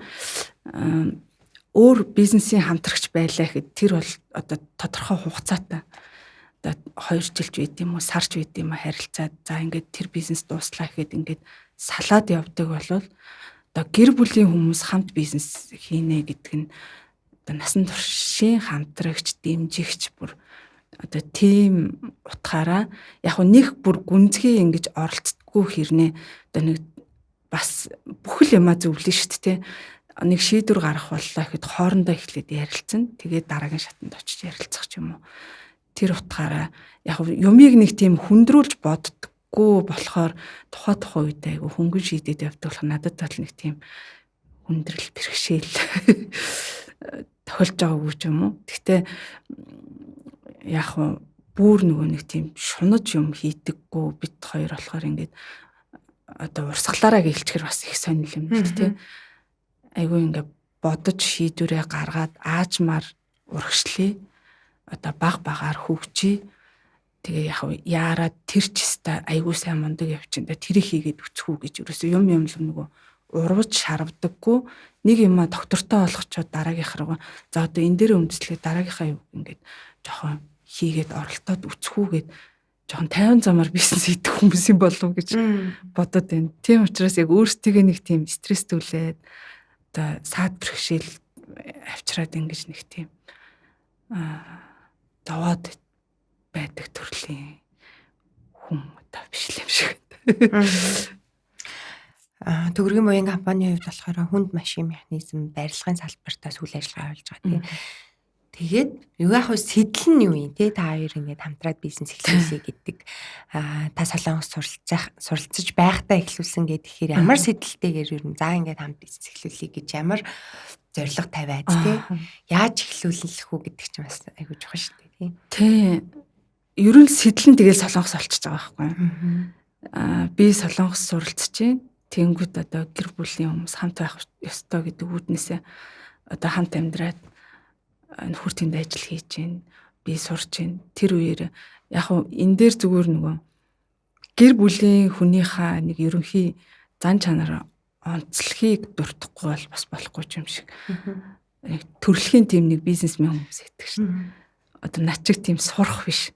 Өөр бизнесийн хамтрагч байлаа гэхэд тэр бол одоо тодорхой хугацаатай. Одоо 2 жилч байд юм уу, сарч байд юм уу харилцаад за ингээд тэр бизнес дууслаа гэхэд ингээд салаад явдаг болвол одоо гэр бүлийн хүмүүс хамт бизнес хийнэ гэдэг нь одоо насан туршийн хамтрагч, дэмжигч бүр одоо тийм утгаараа яг нэг бүр гүнзгий ингэж оролцдоггүй хэрнээ одоо нэг бас бүхэл юмаа зөвлөн шүү дээ. Нэг шийдвэр гарах боллоо гэхэд хоорондоо эхлээд ярилцсан. Тэгээд дараагийн шатанд очиж ярилцах ч юм уу. Тэр утгаараа яг юмыг нэг тийм хүндрүүлж боддоггүй болохоор тухай үед айгу хөнгөн шийдээд явдаг болох надад бол нэг тийм хүндрэл бэрхшээл тохиолж байгаагүй ч юм уу. Гэхдээ яг бүр нөгөө нэг тийм шунаж юм хийдэггүй бит хоёр болохоор ингээд одоо урсгалаараа гэлчгэр бас их сонир юм л тий. Айгүй ингээд бодож шийдвэрээ гаргаад аажмаар урагшлээ. Одоо багаар хөгжиж тэгээ яг яарад тэр ч өстой айгүй сайн мундаг явчихна. Тэрийг хийгээд үцхүү гэж ерөөсөө юм л нөгөө урвж шарвдаггүй нэг юма доктортой олгочоод дараагийнх руу за одоо энэ дээр өмдөслөө дараагийнхаа юу ингээд жоохон хийгээд оролдоод үцхүүгээд жоохон 50 замаар бизнес хийдэг хүмүүс юм болов гэж бодоод байна. Тийм учраас яг өөрсдөө нэг тийм стресс түлээд одоо саад бэрхшээл авчираад ингэж нэг тийм даваад байдаг төрлийн хүн одоо биш юм шиг. Төгрөгийн буян компанийн хувьд болохоор хүнд машин механизм барилгын салбартаа үйл ажиллагаа явуулж байгаа тийм. Тэгээд юу яг хөө сэтэл нь юу юм те та хоёр ингээд хамтраад бизнес эхлүүлсэй гэдэг та Солонгос суралцж байхдаа эхлүүлсэн гэхээр ямар сэтэлтэйгээр ер нь за ингээд хамт бизнес эхлүүлэе гэж ямар зорилго тавиад те яаж эхлүүлэх үү гэдэг чинь бас айгүй чухал шүү дээ тийм. Тий. Ер нь сэтэл нь тэгэл Солонгос олчихж байгаа байхгүй. Би Солонгос суралцж чинь тэнгүүд одоо гэр бүлийн хүмүүс хамт байх ёстой гэдэг үүднээсээ одоо хамт амьдраад нөхөр тэнд ажил хийж гин би сурч гин тэр үеэр яг хуу энэ дээр зүгээр нөгөө гэр бүлийн хүнийхээ нэг ерөнхий зан чанар онцлохыг дуртахгүй бол бас болохгүй юм шиг. Төрөлхийн тийм нэг бизнесмен хүмүүс байдаг шин. Одоо над чиг тийм сурах биш.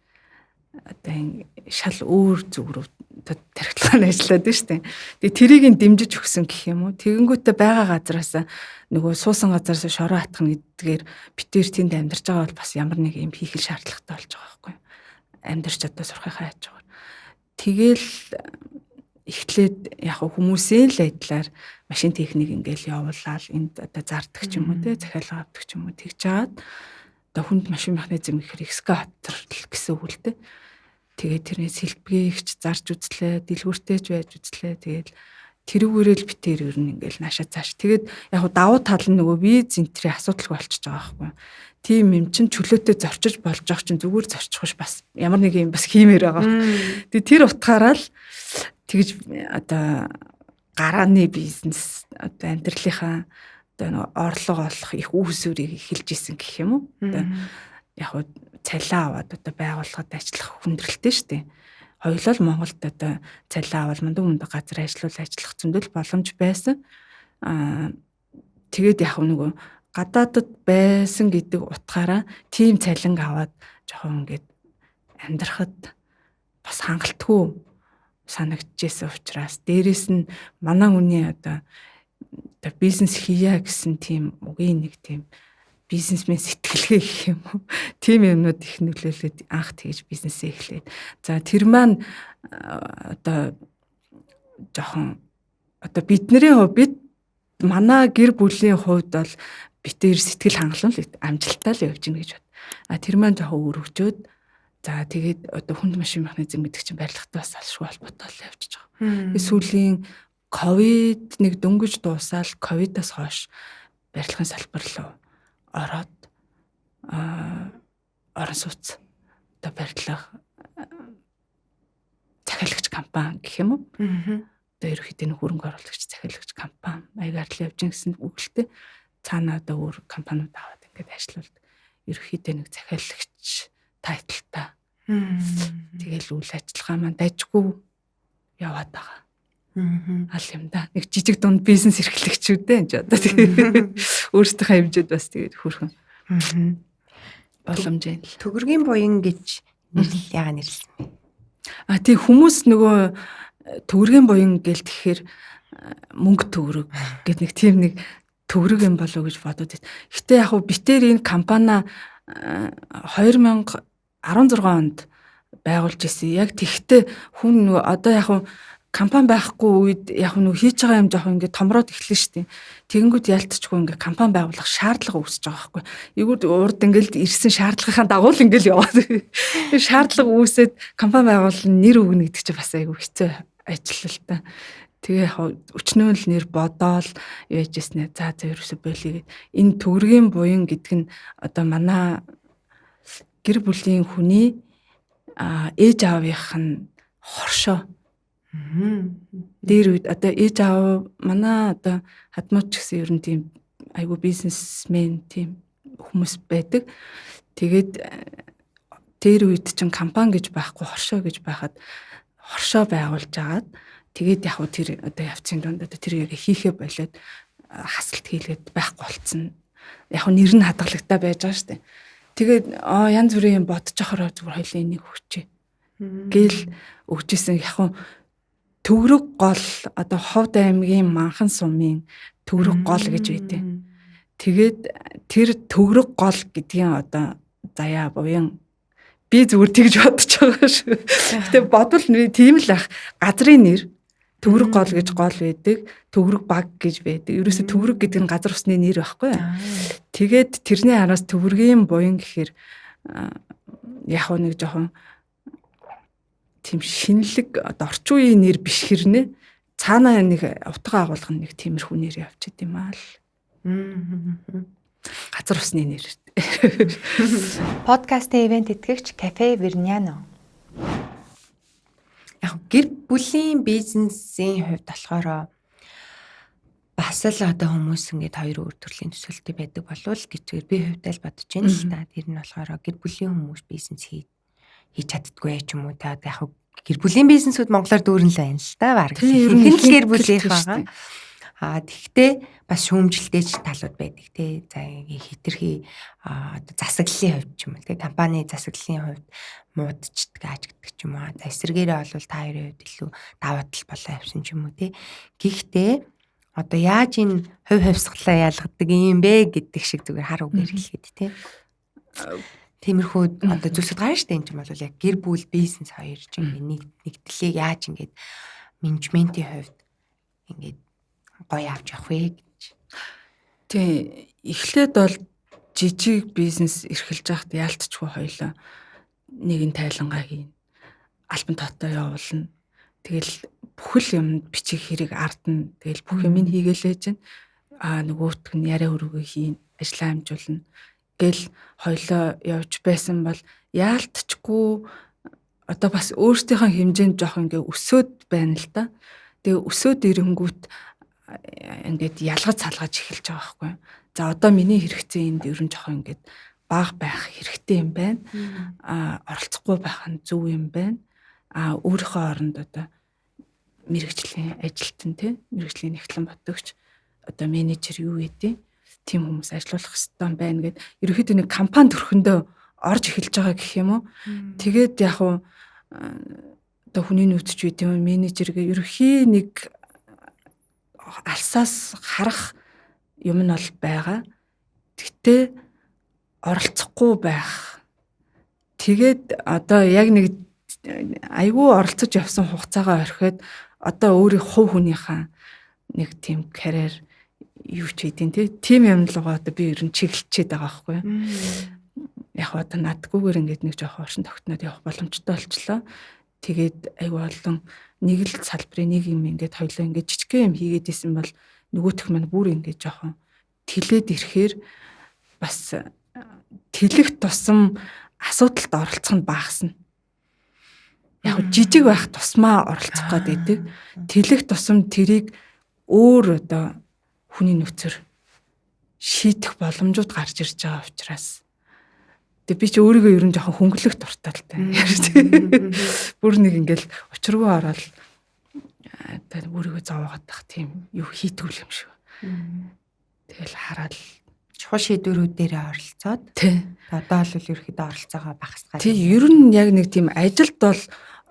Одоо шал өөр зүг рүү тархилгаан ажиллаад байна шүү дээ. Тэгээ тэрийг нь дэмжиж өгсөн гэх юм уу. Тэгэнгүүтээ байгаа газараас нөгөө суусан газараас шороо хатгах гэдгээр битээр тэнд амьдарч байгаа бол бас ямар нэг юм хийх шаардлагатай болж байгаа байхгүй. Амьдарч одоо сурахынхаа яаж байгаа. Тэгэл эхлээд яг хүмүүсийн л айдлаар машин техник ингээл явуулаад энд одоо зардаг ч юм уу те захиалга авдаг ч юм уу тэгж жаад одоо хүнд машин механизм гэхээр экскаватор гэсэн үг л дээ. Тэгээд тэрнээс хэлбэгийг зарж үзлээ, дэлгүүртэйж байж үзлээ. Тэгээд тэрүүгээрээ л битээр ер нь ингээл наашаа цааш. Тэгээд яг хуу давуу тал нь нөгөө виз энтрийн асуудалгүй болчихж байгаа байхгүй. Тийм юм чин чөлөөтэй зорчиж болж байгаа чинь зүгээр зорчихгүй бас ямар нэг юм бас хиймээр байгаа. Тэгээд тэр утгаараа л тэгж одоо гарааны бизнес одоо амьдралынхаа одоо нэг орлого олох их үүсвэрийг эхэлж исэн гэх юм уу. Одоо яг хуу цалиа аваад одоо байгууллагад ажиллах хүндрэлтэй шүү дээ. Хоёулаа л Монголд одоо цалиа авал мундаг газар ажиллах зөндөл боломж байсан. Тэгээд яг нөгөө гадаадд байсан гэдэг утгаараа тийм цалинг аваад жоохон ингээд амьдрахад бас хангалтгүй санагдчихсэн учраас дээрэс нь манай хүний одоо бизнес хийя гэсэн тийм үгийн нэг тийм бизнесмен сэтгэлгээ гэх юм уу. Тийм юмнууд их нөлөөлөд анх тэгж бизнесээ эхлээд. За тэр маань одоо жоохон одоо бидний хувьд манай гэр бүлийн хувьд бол битээр сэтгэл хангалуун л амжилттай л явж гин гэж бод. Тэр маань жоохон өргөжөөд за тэгээд одоо хүнд машин механизм гэдэг чинь барилгатай бас алшгүй холбоотой л явж байгаа. Сүүлийн ковид нэг дөнгөж дуусаал ковидоос хойш барилгын салбар руу ороод орон сууц одоо барилга захиалагч компани гэх юм уу. Одоо ерөөхдөө нэг хөрөнгө оруулагч захиалагч компани аягаар л явж гисэн үгэлтэй цаана одоо өөр компаниуд аваад ингээд ажиллаулдаг. Ерөөхдөө нэг захиалагч тайлтай. Тэгэл үйл ажиллагаа маань дайжгүй яваад байгаа. Аль юм да. Нэг жижиг дунд бизнес эрхлэгчүүдээ энэ одоо тэгээд өөрсдийнхөө хэмжээд бас тэгээд хөрхөн боломжтой. Төгөргийн буян гэж яага нэрлсэн бэ? Тийм хүмүүс нөгөө төгөргийн буян гэл тэгэхээр мөнгө төгрөг гэдэг нэг тийм нэг төгрөг юм болов уу гэж бодоод байт. Гэтэ яг хуу битээр энэ компани 2016 онд байгуулж ирсэн. Яг тэгтээ хүн нөгөө одоо яг хуу компани байхгүй үед яг нэг хийж байгаа юм жоох ингээд томроод эхлэн штэ. Тэгэнгүүт ялтчгүй ингээд компани байгуулах шаардлага үүсэж байгаа байхгүй. Эйгүүд урд ингээд ирсэн шаардлагынхаа дагуу л ингээд яваад. Шаардлага үүсээд компани байгуулна нэр өгнө гэдэг чинь бас айгүй хэцүү ажил л та. Тэгээ яг өчнөө л нэр бодоол яажсэн. За ерөөсө болигээд энэ төгрөгийн буян гэдэг нь одоо манай гэр бүлийн хүний ээж аавынх нь хоршоо дээр үед одоо ээж аав манай одоо хадмууч гэсэн ер нь тийм айгу бизнесмен тийм хүмүүс байдаг. Тэгээд дээр үед чинь компани гэж байхгүй хоршоо гэж байхад хоршоо байгуулж агаад тэгээд яг тэр одоо явцын дунд одоо тэр яг хийхэ болоод хасалт хийлгээд байхгүй болцсон. Яг нэр нь хадгалагтай байж байгаа шүү дээ. Тэгээд янз бүрийн юм бодож ахараа зүгээр хоёлын энийг өгчээ. Гэл өгчээсэн яг төгрөг гол одоо Ховд аймгийн Манхан сумын төгрөг гол гэж байдیں۔ Тэгээд тэр төгрөг гол гэдгийн одоо заяа буян би зүгээр тэгж бодож байгаа шүү. Гэтэ бодвол тийм л ах газрын нэр төгрөг гол гэж гол байдаг, төгрөг баг гэж байдаг. Ерөөсө төгрөг гэдэг нь газар усны нэр байхгүй юу? Тэгээд тэрний араас төгрөгийн буян гэхээр яг нэг жоохон тийм шинэлэг орчин үеийн нэр биш хэрнээ цаанаа нэг утга агуулга нэг тиймэрхүү нэр явж идэм аа л. Газар усны нэр. Подкастын ивент тэтгэгч Кафе Верняно. Яг гэр бүлийн бизнесийн хувьд болохоор бас л одоо хүмүүс ингээд хоёр өөр төрлийн төсөөлтөй байдаг болов л гэж би хувьдаа л бодож байна л та. Тэр нь болохоор гэр бүлийн хүмүүс бизнес хийж чаддгүй ч юм уу та яг гэр бүлийн бизнесүүд монголоор дүүрэн л байна л та баг. Ихэнх л гэр бүлийнх байгаа. Тэгтээ бас шүүмжлэлтэй талууд байдаг тий. За хитрхи одоо засаглалын хувьд ч юм уу тий. Компани засаглалын хувьд муудчдаг ааж гэдэг ч юм уу. За эсвэргээрээ бол та хоёрын хувьд илүү даваа тал болоо явсан ч юм уу тий. Гэхдээ одоо яаж энэ хувь хувьсгалаа ялгадаг юм бэ гэдэг шиг зүгээр хар үгээр хэлэхэд тий. Тиймэрхүү одоо зүйлсүүд гарна штэ энэ ч юм бол яг гэр бүл бизнес хоёр ч ингээд нэгдлийг яаж ингээд менежментийн хувьд ингээд гоё авч явах вэ гэж. Тий, эхлээд бол жижиг бизнес эрхэлж байхад яалтчгүй хоёлоо нэг нь тайлангаа хийн. Альбан тотоо явуулна. Тэгэл бүхэл юмд бичих хэрэг ардна. Тэгэл бүх юм хийгээлээ чинь нөгөөтг нь яриа өргөө хийн, ажлаа амжуулна. Гэл хоёлоо явж байсан бол яалтчгүй одоо бас өөрсдийнхөө хэмжээнд жоох ингээ өсөөд байна л да. Тэгээ өсөөд ирэнгүүт ингээд ялгаж салгаж эхэлж байгаа байхгүй. За одоо миний хэрэгцээ энд ер нь жоох ингээд бага байх хэрэгтэй юм байна. Оролцохгүй байх нь зөв юм байна. Өөрийнхөө оронд одоо мэрэгжлийн ажилтан тий мэрэгжлийн нэгтлэн бодогч одоо менежер юу гэдэг тийм хүмүүс ажиллах хэрэгтэй байна гэд ерөөхдөө нэг компани төрхөндөө орж эхэлж байгаа гэх юм уу. Тэгээд яг уу одоо хүний нөөцч үе тийм менежергээ ерөөхий нэг алсаас харах юм нь бол байгаа. Гэтэ оролцохгүй байх. Тэгээд одоо яг нэг айгүй оролцож явсан хугацаагаа орхиод одоо өөрийн хувь хүнийхээ нэг тийм карьер юу ч хийдин тийм юм лугаа одоо би ер нь чиглэлчээд байгаа байхгүй. Яг одоо надгүйгээр ингээд нэг жоох оршин тогтноод явах боломжтой болчлоо. Тэгээд айгүй олон нэг л салбарын нэг юм ингээд хоёлоо ингээд жижигхэн юм хийгээд исэн бол нөгөөх маань бүр ингээд жоохон тэлээд ирэхээр бас тэлэх тусам асуудалд оролцох нь багасна. Яг жижиг байх тусмаа оролцох гэдэг. Тэлэх тусам тэрийг өөр одоо хүний нөөцөөр шийдэх боломжууд гарч ирж байгаа учраас тэгээ би ч өөрийгөө ер нь жоохон хөнгөлөх дуртай. Бүр нэг ингээл учиргүй ороод тэгээ өөрийгөө зовоогоод тах тийм юу хийдгүүл юм шиг. Тэгэл хараад чухал шийдвэрүүдээр оролцоод одоо бол ерөөхдөө оролцоогоо багасгаад. Тий ер нь яг нэг тийм ажилд бол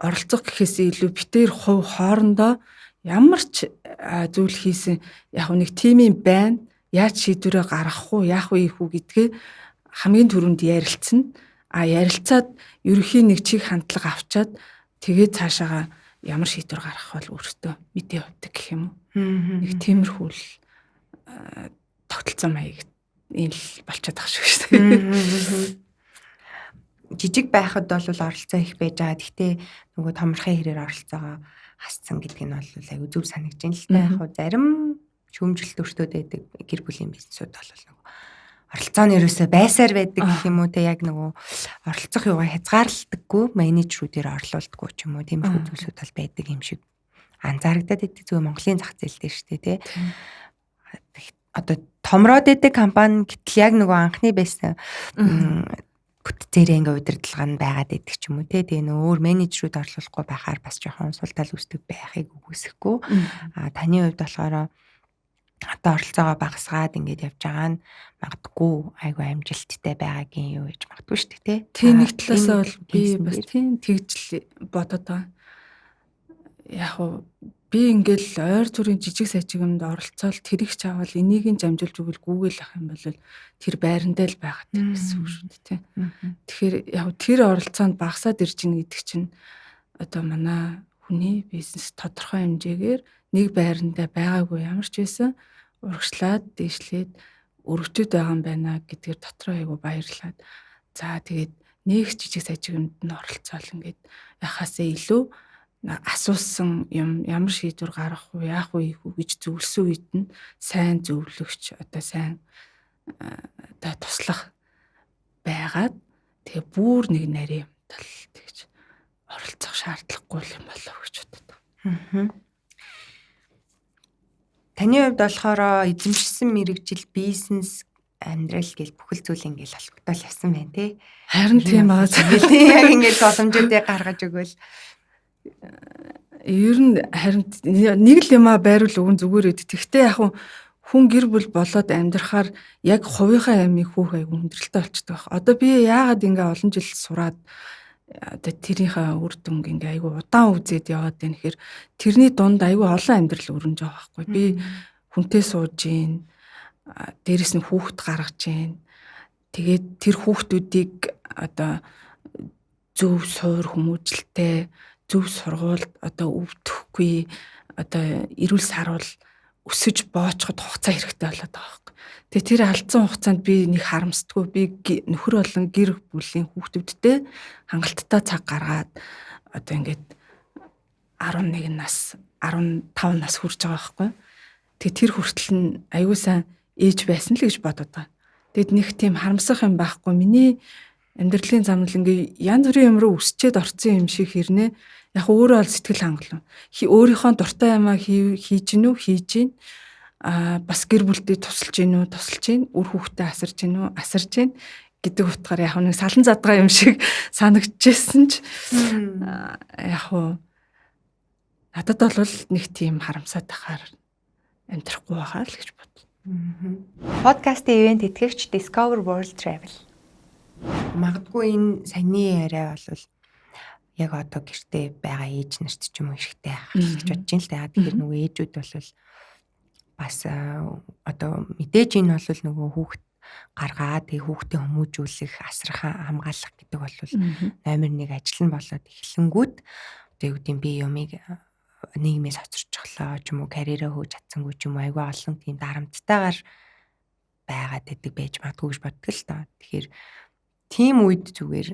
оролцох гэхээс илүү битээр хувь хоорондоо ямар ч зүйл хийсэн яг нэг тимийн байна. Яаж шийдвэрээ гаргах уу, яах вэ ийхүү гэдгээ хамгийн түрүүнд ярилцсан. Ярилцаад ерөнхий нэг чиг хандлага авчаад тэгээд цаашаага ямар шийдвэр гаргах бол өөртөө мэдээ явдаг гэх юм уу. Нэг тиймэрхүү л тогтолцоо маяг энэ л болчиход байгаа шүү дээ. Жижиг байхад бол оролцоо их байж байгаа. Гэхдээ нөгөө томрохын хэрээр оролцоогоо хасцсан гэдэг нь бол аюу зөв санагдаж байна л та. Яг зарим шүүмжлэлт өртөөд байдаг гэр бүлийн бизнесүүд бол нөгөө оролцооны ерөөсөө байсаар байдаг гэх юм уу те яг нөгөө оролцох юугаа хязгаарлагдаггүй менежерүүдээр орлуулдаггүй ч юм уу тиймэрхүү зүйлсүүд бол байдаг юм шиг анзаарагдаад байдаг зөв Монголын зах зээл дээр шүү дээ те. Одоо томроод байдаг компани гэтэл яг нөгөө анхны байсан бүтцээрээ ингээ удирдлагаа нь байгаад байдаг ч юм уу те. Тэгээ нөө өөр менежерүүд орлуулахгүй байхаар бас жоохон сул тал үүсдэг байхыг үгүйсэхгүй. Таны хувьд болохоор одоо оролцоогоо багасгаад ингээд явж байгаа нь магадгүй айгүй амжилттай байгаагийн юу гэж магадгүй шүү дээ те. Тийм нэг талаасаа бол би бас тийм тэгж бодоод байгаа. Яг уу би ингээл ойр зүрийн жижиг сажигмд оролцоод тэрийг ч авал энийг нь амжилж өгвөл гүүгээл ах юм бол тэр байрандаа л байгаад гэсэн үг шүү дээ тий. Тэгэхээр яг тэр оролцоонд багасаад ирж гин гэдэг чинь одоо манай хүний бизнес тодорхой хэмжээгээр нэг байрандаа байгаагүй ямар ч байсан урагшлаад дээшлээд өргөжөд байгаа юм байна гэдгээр дотроо айгу баярлаад за тэгээд нэг жижиг сажигмд нь оролцоол ингээд яхаасаа илүү асуусан юм ямар шийдвэр гаргах уу яах вэ гэж зөвлөсөн үед нь сайн зөвлөгч одоо сайн одоо туслах байгаад тэгээ бүр нэг нарийн тал тэгж оролцох шаардлагагүй юм болов гэж боддог. Таны хувьд болохоор эзэмшсэн мэрэгжил бизнес амьдрал гэл бүхэл зүйл ингээл албатал ясан байна те. Харин тийм аа яг ингээд боломжуудыг гаргаж өгвөл ер нь харин нэг л юмаа байруул өгөн зүгээр эд. Тэгтээ яг хүн гэр бүл болоод амьдрахаар яг хувийнхаа ямиг хүүхэй хүндрэлтэй болчихдог байх. Одоо би яагаад ингээ олон жил сураад одоо тэрийнхээ үр дүнг ингээ айгу удаан үзээд яваад байна гэхээр тэрний дунд айгу олон амьдрал өрнөж байгаа байхгүй. Би хүнтэй сууж гин дээрэс нь хүүхэд гаргаж гин. Тэгээд тэр хүүхдүүдийг одоо зөв суур хүмүүжлэлтэй зөв сургуульд одоо өвдөхгүй одоо эрүүл саруул өсөж боочход хугацаа хэрэгтэй болоод байгаа байхгүй. Тэгээ тэр алдсан хугацаанд би нэг харамсдаггүй. Би нөхөр болон гэр бүлийн хүүхдүүдтэй хангалттай цаг гаргаад одоо ингээд 11 нас 15 нас хүрч байгаа байхгүй. Тэгээ тэр хүртэл нь аюу сан ээж байсан л гэж бодоод байгаа. Тэгэд нэг тийм харамсах юм байхгүй. Миний амьдралын замнал ингээ янз бүрийн юм руу өсчээд орсон юм шиг хэрнээ яг өөрөө бол сэтгэл хангалуун. Өөрийнхөө дуртай юмаа хийж гинүү хийж гин. Бас гэр бүлдээ тусалж гинүү тусалж гин. Үр хүүхдээ асарж гинүү асарж гин гэдэг утгаар яг нэг салан задгаа юм шиг санагдчихсэн ч яг надад бол нэг тийм харамсаад тахаар амьдрахгүй байгаа л гэж бодлоо. Подкастын ивент тэтгэгч Discover World Travel. Магадгүй энэ саяны яриа бол яг одоо гэртээ байгаа ээж нарт ч юм уу хэрэгтэй байх гэж бодож байна л да. Тэгэхээр нөгөө ээжүүд бол бас одоо мэдээж энэ бол нөгөө хүүхд гаргаа тэг хүүхдээ хүмүүжүүлэх, асрах, хамгаалах гэдэг бол номер 1 ажил нь болоод эхлэнгүүт тэг үгүй би юмыг нийгмээс хоцорчихлоо ч юм уу карьераа хөөж чадсангүй ч юм уу айгүй олон тийм дарамттайгаар байгаад байдаг байж магадгүй гэж боддог л доо. Тэгэхээр тийм үед зүгээр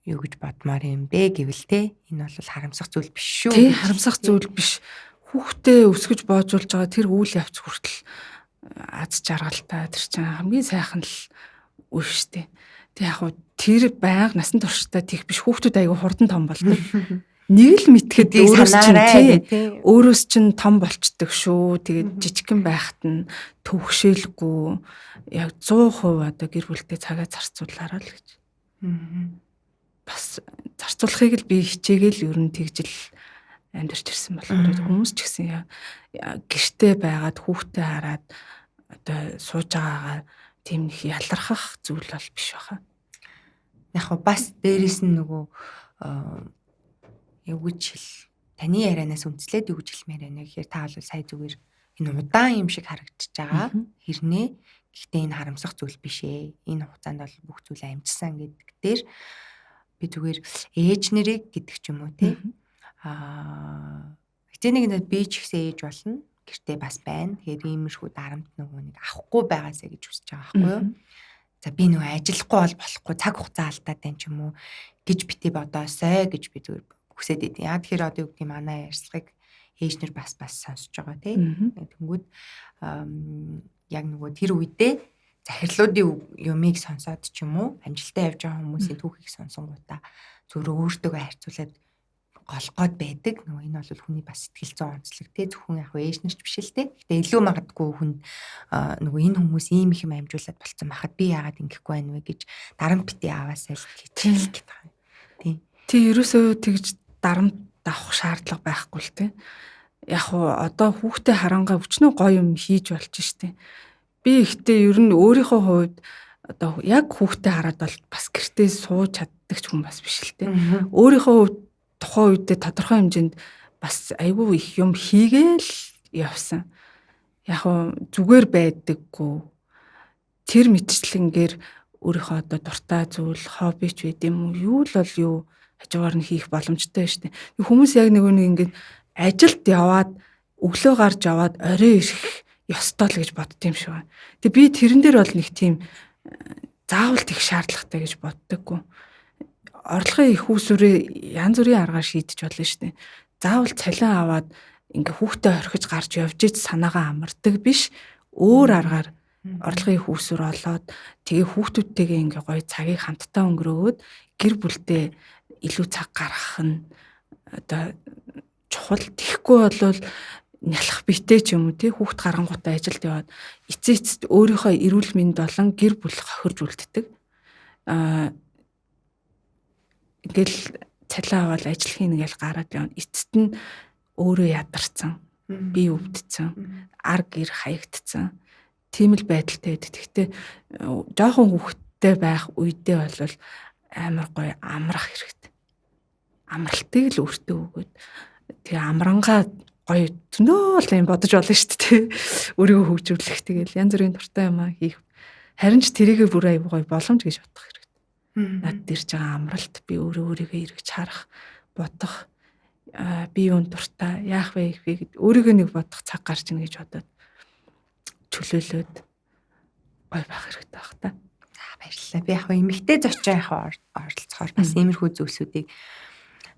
юу гэж бодмаар юм бэ гэвэл те энэ бол харамсах зүйл биш шүү. Тийм харамсах зүйл биш. Хүүхдээ өсгөж боожуулж байгаа тэр үйл явц хүртэл аз жаргалтай тэр чинь хамгийн сайхан л үе штэ. Тэг яг хуу тэр байнга насан туршдаа тийх биш хүүхдүүд айгүй хурдан том болдог. Нэг л мэдхэд өөрөөс чинь том болчдөг шүү. Тэгээд жижигхэн байхад нь төвөгшөөлгүй яг 100% одоо гэр бүлтэй цагаа зарцуулаарай л гэж. Бас зарцуулахыг л би хичээгээл ер нь тэгжил амьдарч ирсэн болохоор хүмүүс ч гэсэн гэртээ байгаад хүүхдээ хараад одоо сууж байгаагаа тийм их ялархах зүйл бол биш баха. Яг бас дээрээс нь нөгөө юугч хэл таны ярианаас үндэслээд юугч хэлмээр байна гэхээр та бол сая зүгээр энэ удаан юм шиг харагдчихж байгаа. Хэрнээ гэхдээ энэ харамсах зүйл биш ээ. Энэ хугацаанд бол бүх зүйл амжсан гэдэг дээр би зүгээр ээж нэрийг гэдэг ч юм уу те. Гэтэ нэг би ч ихсэн ээж болно. Гэртээ бас байна. Тэгэхээр иймэрхүү дарамт нөгөө нэг авахгүй байгаасаа гэж хүсэж байгаа байхгүй юу? За би нөгөө ажиллахгүй бол болохгүй цаг хугацаа алдаад байна ч юм уу гэж битээ бодоосой гэж би зүгээр хүсээд идэв. Яа тэгэхээр одоо юу гэдэг манай ярьцлагыг ээжнэр бас сонсож байгаа тийм. Тэнгүүд яг нөгөө тэр үедээ захирлуудын юмыг сонсоод ч юм уу амжилттай явж байгаа хүмүүсийн түүхийг сонсонгуудаа зөвхөн өөртөө харьцуулаад голгоод байдаг. Нөгөө энэ бол хүний бас сэтгэл зүйн онцлог тий зөвхөн яг ээжнэрч биш л тий. Гэтэ илүү магадгүй хүн нөгөө энэ хүмүүс ийм их юм амжуулаад болцсон байхад би яагаад ингэхгүй байна вэ гэж дарамт битээ аваасаа л хичээл гэдэг юм. Тий. Тий ерөөсөө тэгж дарамт авах шаардлага байхгүй л тий. Яг одоо хүүхдээ харангаа өчнөө гоё юм хийж болж штэ. Би ихтэй ер нь өөрийнхөө хувьд одоо яг хүүхдээ хараад бол бас гэртээ сууж чаддаг ч хүн бас биш л тий. Өөрийнхөө хувьд тухайн үедээ тодорхой хэмжээнд бас айгүй их юм хийгээл явсан. Яг зүгээр байдаггүй. Тэр мэтчлэнгээр өөрийнхөө одоо дуртай зүйл, хоббич байд юм уу? Юу л бол юу хажуугаар нь хийх боломжтой шүү дээ. Хүмүүс яг нэг ингээд ажилд яваад өглөө гарч яваад орой ирэх ёстой л гэж бодд юм шиг байна. Тэгээ би тэрэн дээр бол нэг тийм заавал их шаардлагатай гэж боддоггүй. Орлогын их усүрээ янз бүрийн аргаар шийдэж болно шүү дээ. Заавал цалин аваад ингээ хүүхдээ орхиж гарч явж ич санаагаа амардаг биш. Өөр аргаар орлогын их усүр олоод тэгээ хүүхдүүдтэйгээ ингээ гоё цагийг хамтдаа өнгөрөөд гэр бүлдээ илүү цаг гаргах нь одоо чухал. Тэхгүй болвол нялх битээ ч юм уу тий хүүхд гарангуудаа ажилд яваад эцээцэд өөрийнхөө эрүүл мэнд болон гэр бүл хохирж үлддэг. Ингээл цалин аваад ажил хийнэ гэж гараад явна. Эцэст нь өөрөө ядарсан. Би өвдсөн. Ар гэр хаягдсан. Тийм л байдалтай байдаг. Гэхдээ жоохон хүүхдтэй байх үедээ бол амар гоё амрах хэрэгтэй. Амралтыг л өөртөө өгөөд тэгээ амрангаа гоё зөнөөл юм бодож болно шүү дээ. Өөрийгөө хөгжүүлэх тэгэл янз бүрийн дуртай юм хийх. Харин ч тэрийгэ бүр аяа гоё боломж гэж бодох хэрэгтэй. Над дэрж байгаа амралт би өөрийгөө эргэж харах, бодох би юунд дуртай, яах вэ их вэ гэд өөрийгөө нэг бодох цаг гарч ийн гэж бодоод чөлөөлөөд гой байх хэрэгтэй байх та. За баярлалаа. Би яг эмэгтэй зочин оролцохоор бас иймэрхүү зүйлсүүдийг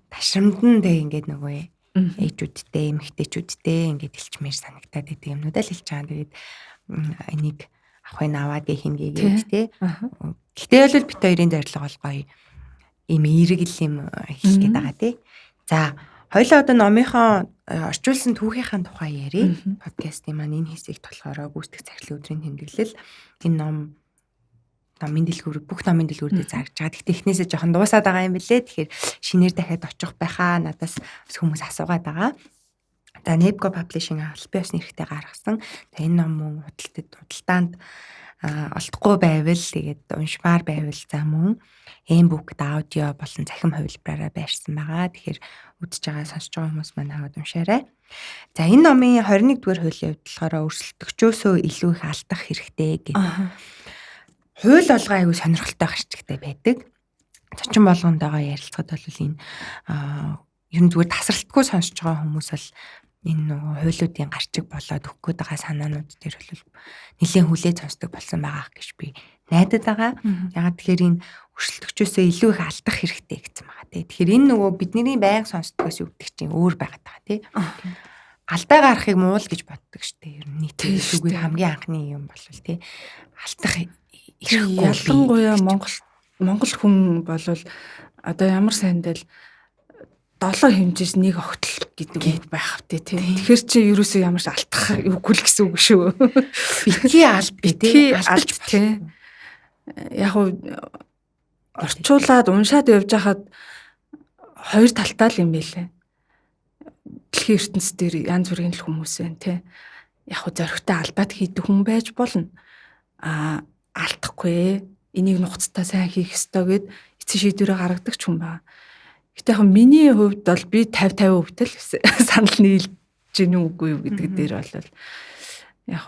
ташрамд нь тэг ингээд нөгөө ээжүүдтэй, эмэгтэйчүүдтэй ингээд хэлчмээр санагдаад байдаг юмнуудаа л хэлж байгаа. Тэгээд энийг авахын аваад хийнэ гээд тий. Гэхдээ бол бит хоёрын зорилго бол гоё ийм эерэг юм хэлэх гээд байгаа тий. За хоёлаа одоо номынхоо орчуулсан түүхийнхаа тухай ярив. Подкастын маань энэ хэсэгт болохоор гүйцэтгэх захирлын өдрийн тэмдэглэл энэ номын дэлгүүр бүх номын дэлгүүрүүдэд зарж байгаа. Гэхдээ эхнээсээ жоохон дуусаад байгаа юм билээ. Тэгэхээр шинээр дахиад очих байхаа надаас хүмүүс асуугаад байгаа. За Nebco Publishing албан ёсны эрхтэй гаргасан. Тэгээ энэ ном мөн худалдаанд олдохгүй байвал тэгээд уншмаар байвал за мөн e-book аудио болон цахим хувилбараараа байрсан байгаа. Тэгэхээр үзэж байгаа сонсож байгаа хүмүүс маань аваад уншаарай. За энэ номын 21 дугаар хуулийн хувьд болохоор өрсөлдөгчөөсөө илүү их алдах хэрэгтэй гэдэг. Хууль олгоо аягүй сонирхолтой гарчигтай байдаг. Зочин болгондоо ярилцахад бол энэ ер нь зүгээр тасралтгүй сонсож байгаа хүмүүс бол энэ нөгөө хуулиудын гарчиг болоод өгөх гээд байгаа санаанууд дээр бол нэлийн хүлээж сонсдог болсон байгаа гэж би найдаад байгаа. Ягаад тэгэхээр энэ өрсөлдөгчөөсөө илүү их алдах хэрэгтэй гэсэн байгаа тий. Тэгэхээр энэ нөгөө бидний байнга сонсдгоос үүдэх чинь өөр байгаад байгаа тий. Алдаа гарахыг муул гэж боддог штэ. Ер нь нийтийн зүгээр хамгийн анхны юм бол тий. Алдах ялангуяа Монгол хүн болвол одоо ямар сайндэл 7 хэмжээс нэг огтл гэдэг байх вэ тий. Тэгэхээр чи ерөөсөө ямар ч алдах үгүй л гэсэн үг шүү. Битгий алд тий. Яг уу орчуулад уншаад явж хахад хоёр талтай л юм байлээ. Дэлхийн ертөнцийн дээр янз бүрийн л хүмүүс байна тий. Яг уу зоригтой алдаад хийдэг хүн байж болно. Алдахгүй энийг нухацтай сайн хийх ёстой гэд эцсийн шийдвэрээ гаргадаг ч хүн байна. Гэтэ яг миний хувьд бол би 50-50% л санал нийлж гэнэ үгүй юу гэдэг дээр бол яг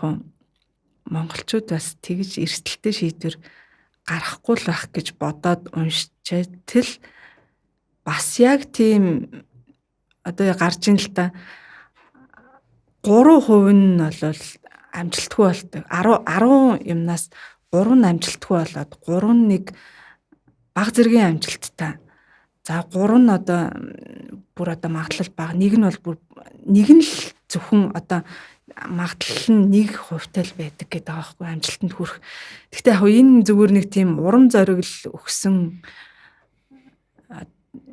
монголчууд бас тэгж эрсдэлтэй шийдвэр гаргахгүй л байх гэж бодоод уншчихэл бас яг тийм одоо гарч ин л та 3% нь бол амжилтгүй болдог. 10 юмнаас 3 нь амжилтгүй болоод 3 нь нэг бага зэргийн амжилттай. За 3 нь одоо бүр одоо магадлал бага. Нэг нь бол бүр нэг нь л зөвхөн одоо магадлал нь 1% л байдаг гэдэг байгаа байхгүй амжилтанд хүрэх. Гэхдээ яг энэ зүгээр нэг тийм урам зориг л өгсөн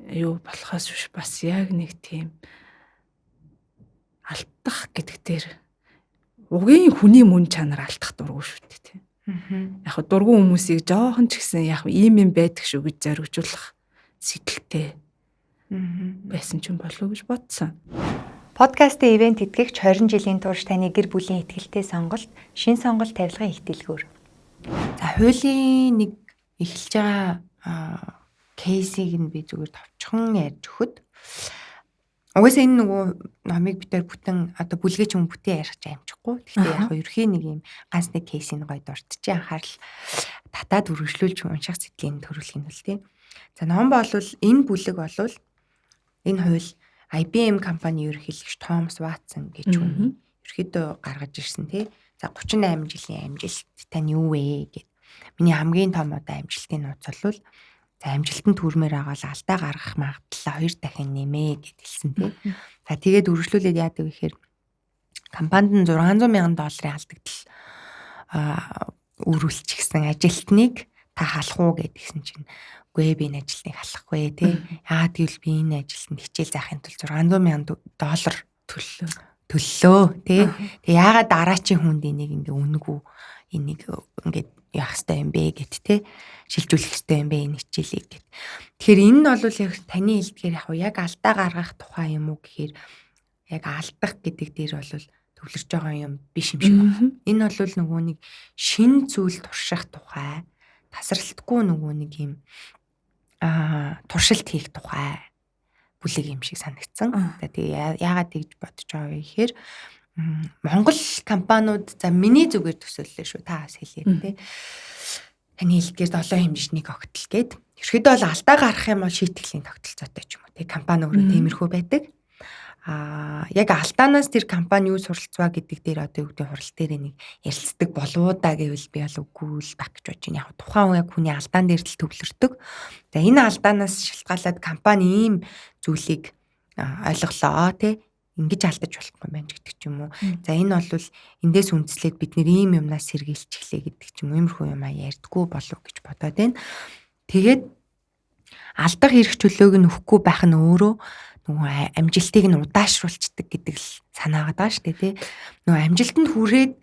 юу болохоос биш бас яг нэг тийм алдах гэдэг дээр угийн хүний мөн чанар алдах дургүй шүү дээ тийм. Яг дургүй хүмүүсийг жоохон ч гэсэн яг ийм юм байдаг шүү гэж зоригжуулах сэтгэлтэй байсан ч юм болов уу гэж бодсон. Подкастын ивент тэтгэгч 20 жилийн турш таны гэр бүлийн ихтгэлтэй сонголт, шин сонголт тавилгын ихтэлгүүр. За хуулийн нэг эхэлж байгаа кейсийг нь би зүгээр товчхон ярьж өгөхөд. Угаасаа энэ нөгөө номыг битээр бүтэн одоо бүлгээч хүн бүтэн ярих гэж амжихгүй. Гэхдээ яг ерхий нэг юм ганц нэг кейсийг гоё дурдчих анхаарал татаад үргэлжлүүлж унших сэтгэлийн төрүүлэх нь л тийм. За ном болвол энэ бүлэг болвол энэ хууль IBM компани ерөнхийлөгч Томас Ватсон гэж хүн ерөөдөө гаргаж ирсэн тий. За 38 жилийн амжилт тань юу вэ гэд. Миний хамгийн том одоо амжилтын нууц бол за амжилтанд хүрмээр байгаа л алдаа гаргах магадлалаа 2 дахин нэмээ гэд хэлсэн тий. За тэгээд үргэлжлүүлээд яадаг вэ гэхээр компанид $600,000 алдагдал үрүүлчихсэн ажилтныг та халах уу гэдгсэн чинь үгүй би энэ ажилтныг халахгүй тий. Яагаад гэвэл би энэ ажилтанд хичээл заахын тулд $600,000 төллөө тий. Тэгээ яагаад дараачийн хүнд энийг ингээ үнэгүй энийг ингээ яах ёстой юм бэ гэд тий. Шилжүүлэх ёстой юм бэ энэ хичээлийг гэд. Тэгэхээр энэ нь бол яг таны хэлдгээр яг алдаа гаргах тухай юм уу гэхээр яг алдах гэдэг дээр бол төвлөрч байгаа юм биш юм шиг байна. Энэ бол нөгөө нэг шин зүйл турших тухай тасралтгүй нөгөө нэг юм туршилт хийх тухай бүлэг юм шиг санагдсан. Тэгээ яагаад тэгж бодож байгаа вэ гэхээр Монгол компаниуд за миний зүгээр төсөөллөө шүү та бас хэлээ тий. Таны хэлдгээр 7 хэмжээний огтл гээд ерөөдөө бол алдаа гарах юм бол шийтгэлийн тогтолцоотой ч юм уу тий компани өөрөө тиймэрхүү байдаг. Яг алдаанаас тэр компани юу суралцваа гэдэг дээр одоо юу гэдэг хурал дээр нэг ярилцдаг болов уу да гэвэл би бол үгүй л байх гэж бодож байна. Яг тухайн яг хүний алдаан дээр л төвлөрдөг. За энэ алдаанаас шалтгаалаад компани ийм зүйлийг ойлголоо тий. Ингэж алдаж болохгүй байна гэдэг ч юм уу. За энэ бол эндээс үндэслээд бид нэр ийм юмнаас сэргийлж эхлэе гэдэг ч юм уу. Иймэрхүү юм ярьдаггүй болов гэж бодоод байна. Тэгээд алдах эрх чөлөөг нь өгөхгүй байх нь өөрөө нөгөө амжилтыг нь удаашруулцдаг гэдэг л санаагаад байгаа шүү дээ тий. Нөгөө амжилтанд хүрээд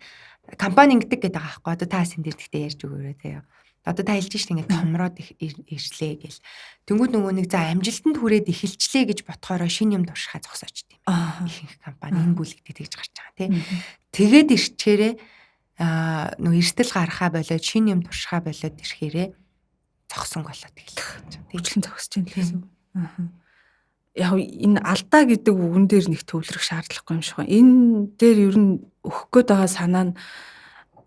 компани ингэдэг гэдэг байгаа байхгүй. Одоо та сэн дээр гэхдээ ярьж өгөөрэй тий. Одоо та хэлж штэ ингээд томроод ирслээ гэл. Тэнгүүд нөгөө нэг за амжилтанд хүрээд эхэлчлээ гэж ботхороо шинэ юм туршихаа зогсооч тийм. Ихэнх компани энэ бүлэгтээ тэгж гарч байгаа тий. Тэгээд ирчээрээ нөгөө эрсдэл гаргахаа болоод шинэ юм туршихаа болоод ирэхээрээ зогсон болоод эхэлж. Хүчлэн зогсож байна гэсэн. Яг энэ алдаа гэдэг үгэн дээр нэг төвлөрөх шаардлагагүй юм шиг байна. Энэ дээр ер нь өгөх гээд байгаа санаа нь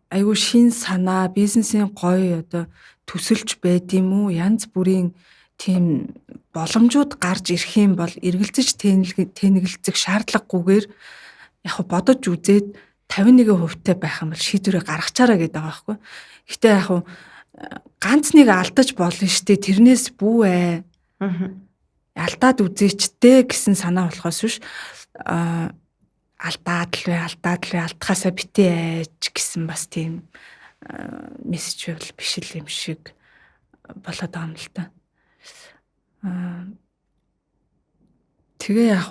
айгүй шин санаа, бизнесийн гоё одоо төсөлж байд юм уу? Янз бүрийн тийм боломжууд гарч ирэх юм бол эргэлзэж тэнэгэлзэх шаардлагагүйгээр яг бодож үзээд 51% таа байх юм бол шийдвэрээ гаргачаараа гэдэг байгаа байхгүй. Гэтэ яг ганц нэг алдаж болно штэ тэрнээс бүү ээ. Алдаад үзээчтэй гэсэн санаа болохоос биш алдаад л алдахаасаа битээ ээж гэсэн бас тийм мессеж байвал биш л юм шиг болоод байгаа юм л та. Тэгээ яг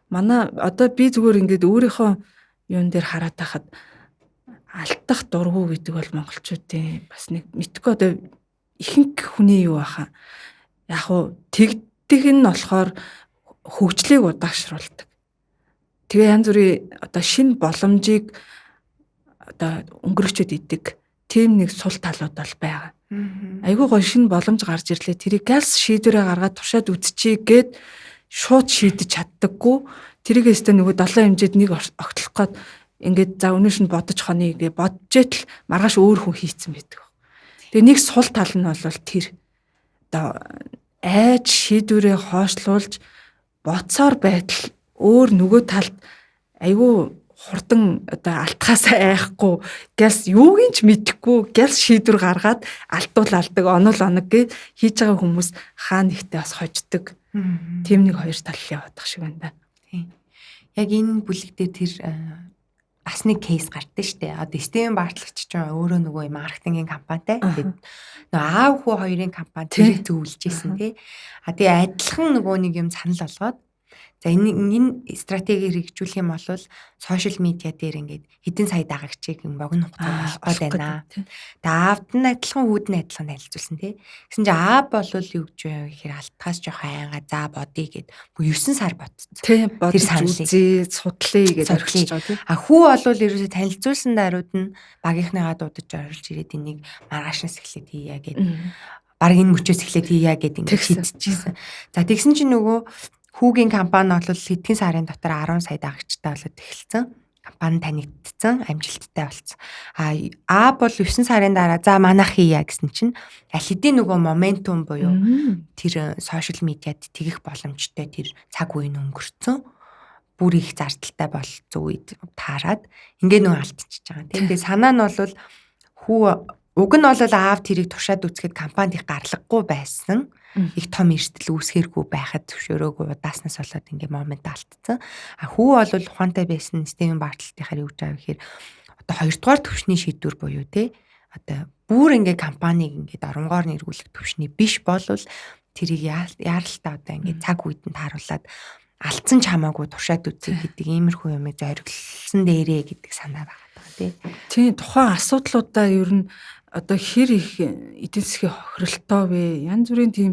манай одоо би зүгээр ингээд өөрийнхөө юун дээр хараад байхад алдах дургу гэдэг бол монголчуудын бас нэг мэдгүй одоо ихэнх хүний юу баха. Яг тэгдэг нь болохоор хөгжлийг удаашруулдаг. Тэгээ янз бүрийн одоо шинэ боломжийг одоо өнгөрөөчөд идэг. Тийм нэг сул талууд бол байгаа. Айгүй гоё шинэ боломж гарч ирлээ. Тэрийг галс шийдвэрээ гаргаад туршаад үзчихье гэд шууд шийдэж чаддаггүй. Тэрийгээс тэ нөгөө 7 хэмжээд нэг огтлох гээд ингээд за өнөөш нь бодож хоны гэж боджэт л маргааш өөр хүн хийцэн байдаг. Тэгээ нэг сул тал нь бол тэр одоо айж шийдвэрээ хойшлуулж боцоор байтал өөр нөгөө талд айгүй хурдан одоо алтхаас айхгүй гэлс юуг нь ч мэдэхгүй гэлс шийдвэр гаргаад алддаг онол оног гэж хийж байгаа хүмүүс хаа нэгтээ бас хождог. Тим нэг хоёр тал яваадах шиг байна да. Яг энэ бүлэг дээр тэр бас нэг кейс гардаг штэ. Одоо Стивен Бартлагч ч өөрөө нөгөө маркетингийн компанитай. Тэгээд нөгөө аав хүү хоёрын компани тэрийг зөвлөж ийсэн тий. Тэгээ адилхан нөгөө нэг юм санал болгоод за энэ стратегийг хэрэгжүүлэх юм бол сошиал медиа дээр ингээд хэдэн сая дагагчийг богино хугацаанд болох гээд байна. Тэгээ аавд нь адилхан хүүд нь адилхан танилцуулсан тий. Гэсэн чинь аав бол юу гэж вэ гэхээр алтгаас жоох айгаа за бодъё гэд 9 сар бодсон. Тий бодож үзье судлаа гэж орхиж байгаа тий. Хүү бол ерөөсөй танилцуулсан даруйд нь багийнхныгаа дуудаж орж ирээд энийг маргаашнаас эхлээд хийя гэд баг энэ мөчөөс эхлээд хийя гэд ингээд шийдчихсэн. За тэгсэн чинь нөгөө хүүгийн компани бол хэдхэн сарын дотор 10 сая дагагчтай болоод эхэлсэн. Компани танигдсан, амжилттай болсон. А бол 9 сарын дараа за манайх хийя гэсэн чинь аль хэдийн нөгөө моментум буюу тэр сошиал медиад тэгэх боломжтой тэр цаг үеийн өнгөрцөн. Бүр их зардалтай болсон үед таарад ингээд нөгөө алдчихж байгаа. Тэгээ санаа нь бол хүү уг нь бол аав тэрийг туршаад үзэхэд компанид их гарлаггүй байсан. Их том эрсдэл үүсгэргүй байхад зөвшөөрөөгүй удааснаас болоод ингээ момент алдсан. Хүү бол ухаантай байсан Стивен Бартлтийнхаар юу гэж байгаа гэхээр одоо 2 дугаар түвшний шийдвэр буюу те одоо бүр ингээ компаниг ингээ оронгоор нэргүүлэх түвшний биш болвол тэрийг яаралтай одоо ингээ цаг үед нь тааруулаад алдсан ч хамаагүй туршаад үзье гэдэг иймэрхүү юмыг зориглсон дээрээ гэдэг санаа байгаа тий. Тийм тухайн асуудлуудаа ер нь одоо хэр их эдийн засгийн хохиролтой вэ? Янз бүрийн тийм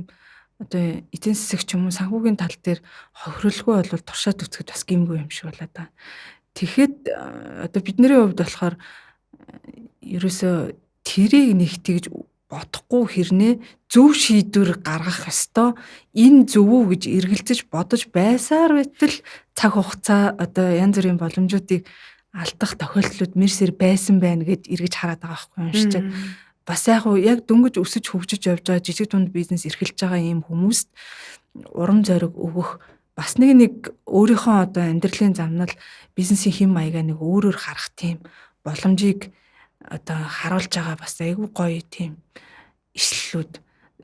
одоо эдийн засаг ч юм уу санхүүгийн тал дээр хохиролгүй бол туршаад үзэхэд бас гэмгүй юм шиг болоо та. Тэгэхэд одоо бидний хувьд болохоор ерөөсөө тэрийг нэг тэгж бодохгүй хэрнээ зөв шийдвэр гаргах ёстой. Энэ зөв үү гэж эргэлзэж бодож байсаар байтал цаг хугацаа одоо янз бүрийн боломжуудыг алдах тохиолдлууд мэрсэр байсан байна гэд эргэж хараад байгаа байхгүй юм шиг. Бас яг дөнгөж өсөж хөгжиж явж байгаа жижиг дунд бизнес эрхэлж байгаа ийм хүмүүст урам зориг өгөх бас нэг өөрийнхөө одоо амьдралын замнал бизнесийн хэм маягаа нэг өөрөөр харах тийм боломжийг одоо харуулж байгаа бас айгүй гоё тийм ишлэлүүд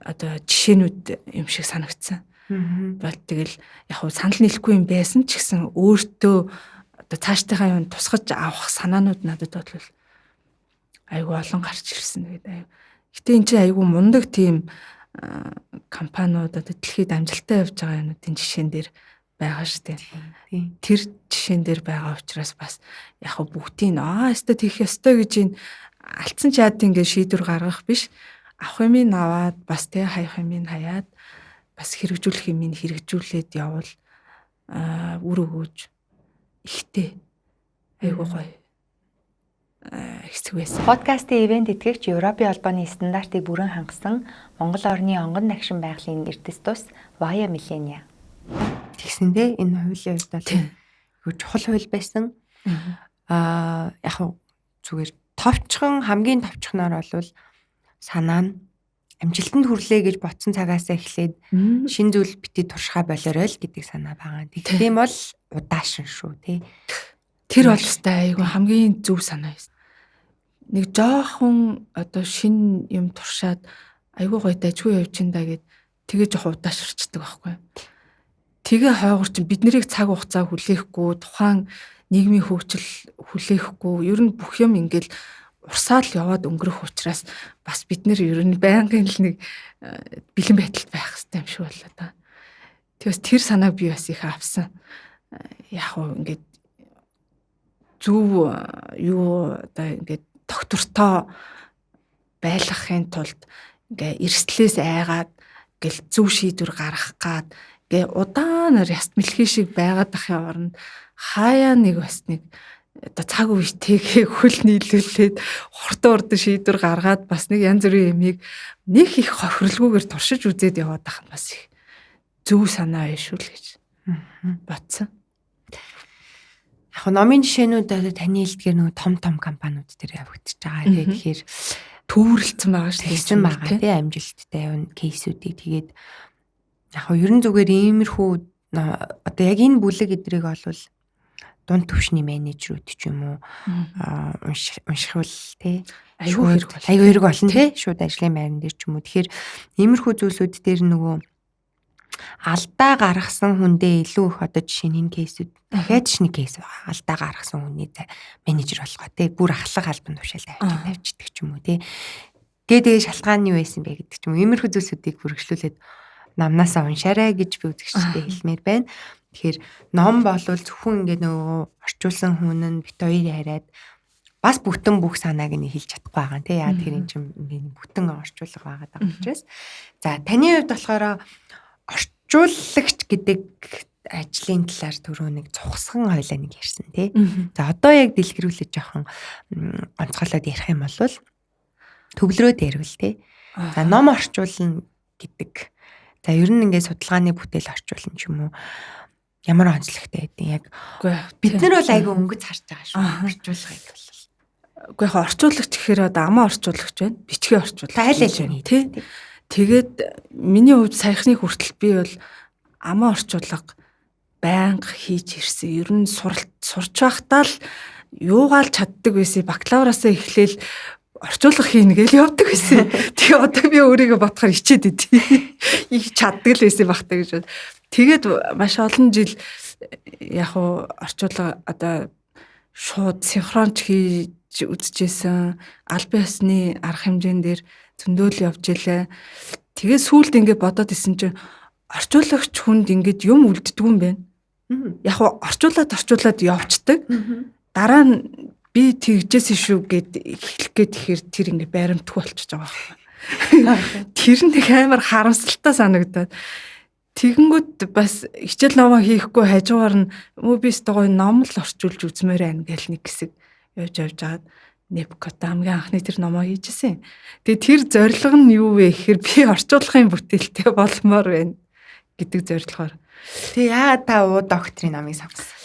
одоо жишээнүүд юм шиг санагдсан. Бол тэгэл яг хуу санал нийлэхгүй юм байсан ч гэсэн өөртөө одоо цаашдынхаа юм тусгаж авах санаанууд надад бол айгүй олон гарч ирсэн гэдэг. Гэтэ эн чинь айгүй мундаг тийм компаниуд одоо дэлхийд амжилттай явж байгаа юмнуудын жишээн дээр байгаа шүү дээ. Тэр жишээн дээр байгаа учраас бас яг хөө бүгдийг өстө тийх ёстой гэж ин алдсан ч яад ингэ шийдвэр гаргах биш. Авах юмыг аваад бас тэ хаях юмыг хаяад бас хэрэгжүүлэх юмыг хэрэгжүүлээд явал үр өгөөж ихтэй айгуу гоё хэсэг байсан. Подкастын ивент тэтгэгч Европын холбооны стандартыг бүрэн хангасан Монгол орны онгон нагшин байгалийн эрдэс тус Via Millenia. Тэгсэндээ энэ хуулийн хувьд бол чухал хууль байсан. Яг зүгээр хамгийн товчхоноор бол санаа нь амжилтанд хүрлээ гэж ботсон цагаас эхлээд шин зүйл бити туршихаа болоорой л гэдэг санаа байгаа. Тийм бол удаашин шүү тий. Тэр бол өстэй айгүй хамгийн зөв санаа байсан. Нэг жоохон одоо шин юм туршаад айгүй гоё дажгүй явж ин да гэд тэгээ жоох удааширчдаг байхгүй. Тэгээ хойгор чинь бид нарыг цаг хугацаа хүлээхгүй, тухайн нийгмийн хөгжил хүлээхгүй, ер нь бүх юм ингээл урсаал яваад өнгөрөх учраас бас бид нэр ер нь байнгын л нэг бэлэн байдалд байх хэрэгтэй юм шиг боллоо та. Тэгээс тэр санааг би бас их авсан. Яг уу ингээд зөв юу одоо ингээд доктортой байлгахын тулд ингээ эрсдлээс айгаад гэл зөв шийдвэр гаргах гад ингээ удаанаар яст мэлхий шиг байгаад ахын оронд хаяа нэг бас нэг одоо цаг үе тэгээ хөл нийлүүлээд хурдан шийдвэр гаргаад бас нэг янз бүрийн ямиг нэг их хохирлгүйгээр туршиж үзээд яваад ах нь бас их зөв санаа байшгүй л гэж батсан. Яг номын жишээнүүд таны хэлдгээр нөгөө том компаниуд дээр явагдаж байгаа. Тэгэхээр төвөрлөлтсөн байгаа шүү дээ. Тэгсэн байгаа тий амжилттай явна кейсүүдийг тэгээд яг ерөн зүгээр иймэрхүү одоо яг энэ бүлэг эдрийг олвол дунд түвшний менежерүүд ч юм уу уншихвал тий айгүй хэрэг болно тий шууд ажлын байран дээр ч юм уу. Тэгэхээр иймэрхүү зүйлсүүд дээр нөгөө алдаа гаргасан хүндээ илүү их одоо жишээ нь энэ кейсүүд дахиад ч нэг кейс байгаа. Алдаа гаргасан хүний менежер болгоо тий бүр ахлах албан тушаал тавьчихдаг ч юм уу тий. Тэгээд шалтгаан нь юу байсан бэ гэдэг ч юм уу. Иймэрхүү зүйлсүүдийг бүргжлүүлээд намнаасаа уншаарай гэж би үзэгчтэй хэлмээр байна. Тэгэхээр ном болвол зөвхөн ингээд нөгөө орчуулсан хүн нь бит хоёр яриад бас бүтэн бүх санааг нь хэлж чадахгүй байгаа тий. Яа тэр эн чинь бүтэн орчуулга байгаа даа учраас. За таны хувьд болохоор орчуулагч гэдэг ажлын талаар түрүү нэг цухсхан хойлоо нэг ярьсан тий. За одоо яг дэлгэрүүлж жоохон онцгойлоод ярих юм бол төвлөрөөд ярил тий. За ном орчуулна гэдэг. За ер нь ингээд судалгааны бүтээл орчуулна ч юм уу. Ямар онцлогтой байдیں۔ Яг бид нар бол айгүй өнгөц харж байгаа шүү. Орчуулгыг бол. Үгүй яг орчуулагч гэхээр одоо амаа орчуулагч байна. Бичгийн орчуулагч. Тайлбар тий. Тэгээд миний хувьд саяхны хүртэл би бол амаа орчуулга байнга хийж ирсэн. Ер нь сурч байхдаа л юугаал чаддаг байсан. Бакалавраасаа эхлээл орчуулга хийнэ гэж явдаг байсан. Тэгээ одоо би өөрийгөө бодохоор ичээд идэв. Их чаддаг л байсан бахтаа гэж бод. Тэгээд маш олон жил яг уу орчуулга одоо шууд синхронч хийж үзчихсэн. Албан ёсны арга хэмжээнд дээр зөндөөл явж илээ. Тэгээ сүүлд ингээд бодоод исэн чинь орчуулагч хүнд ингээд юм үлддэг юм байна. Яг уу орчуулад явцдаг. Дараа нь би тэгжсэн шүү гэд эхлэх гээд тэгэхээр тэр ингээд байрамтгүй болчихж байгаа. Тэр нэг амар харамсалтай санагдаад. Тэгэнгүүт бас хичээл номоо хийхгүй хажуугаар нь би өстөгөө ном л орчуулж үзмээр байна гэл нэг хэсэг явж аваад Непкота хамгийн анхны тэр номоо хийжсэн. Тэгээ тэр зорилго нь юу вэ гэхээр би орчуулгын бүтээлтэй болмоор байна гэдэг зорилгоор. Тэгээ яагаад та докторийн номыг сонгосон?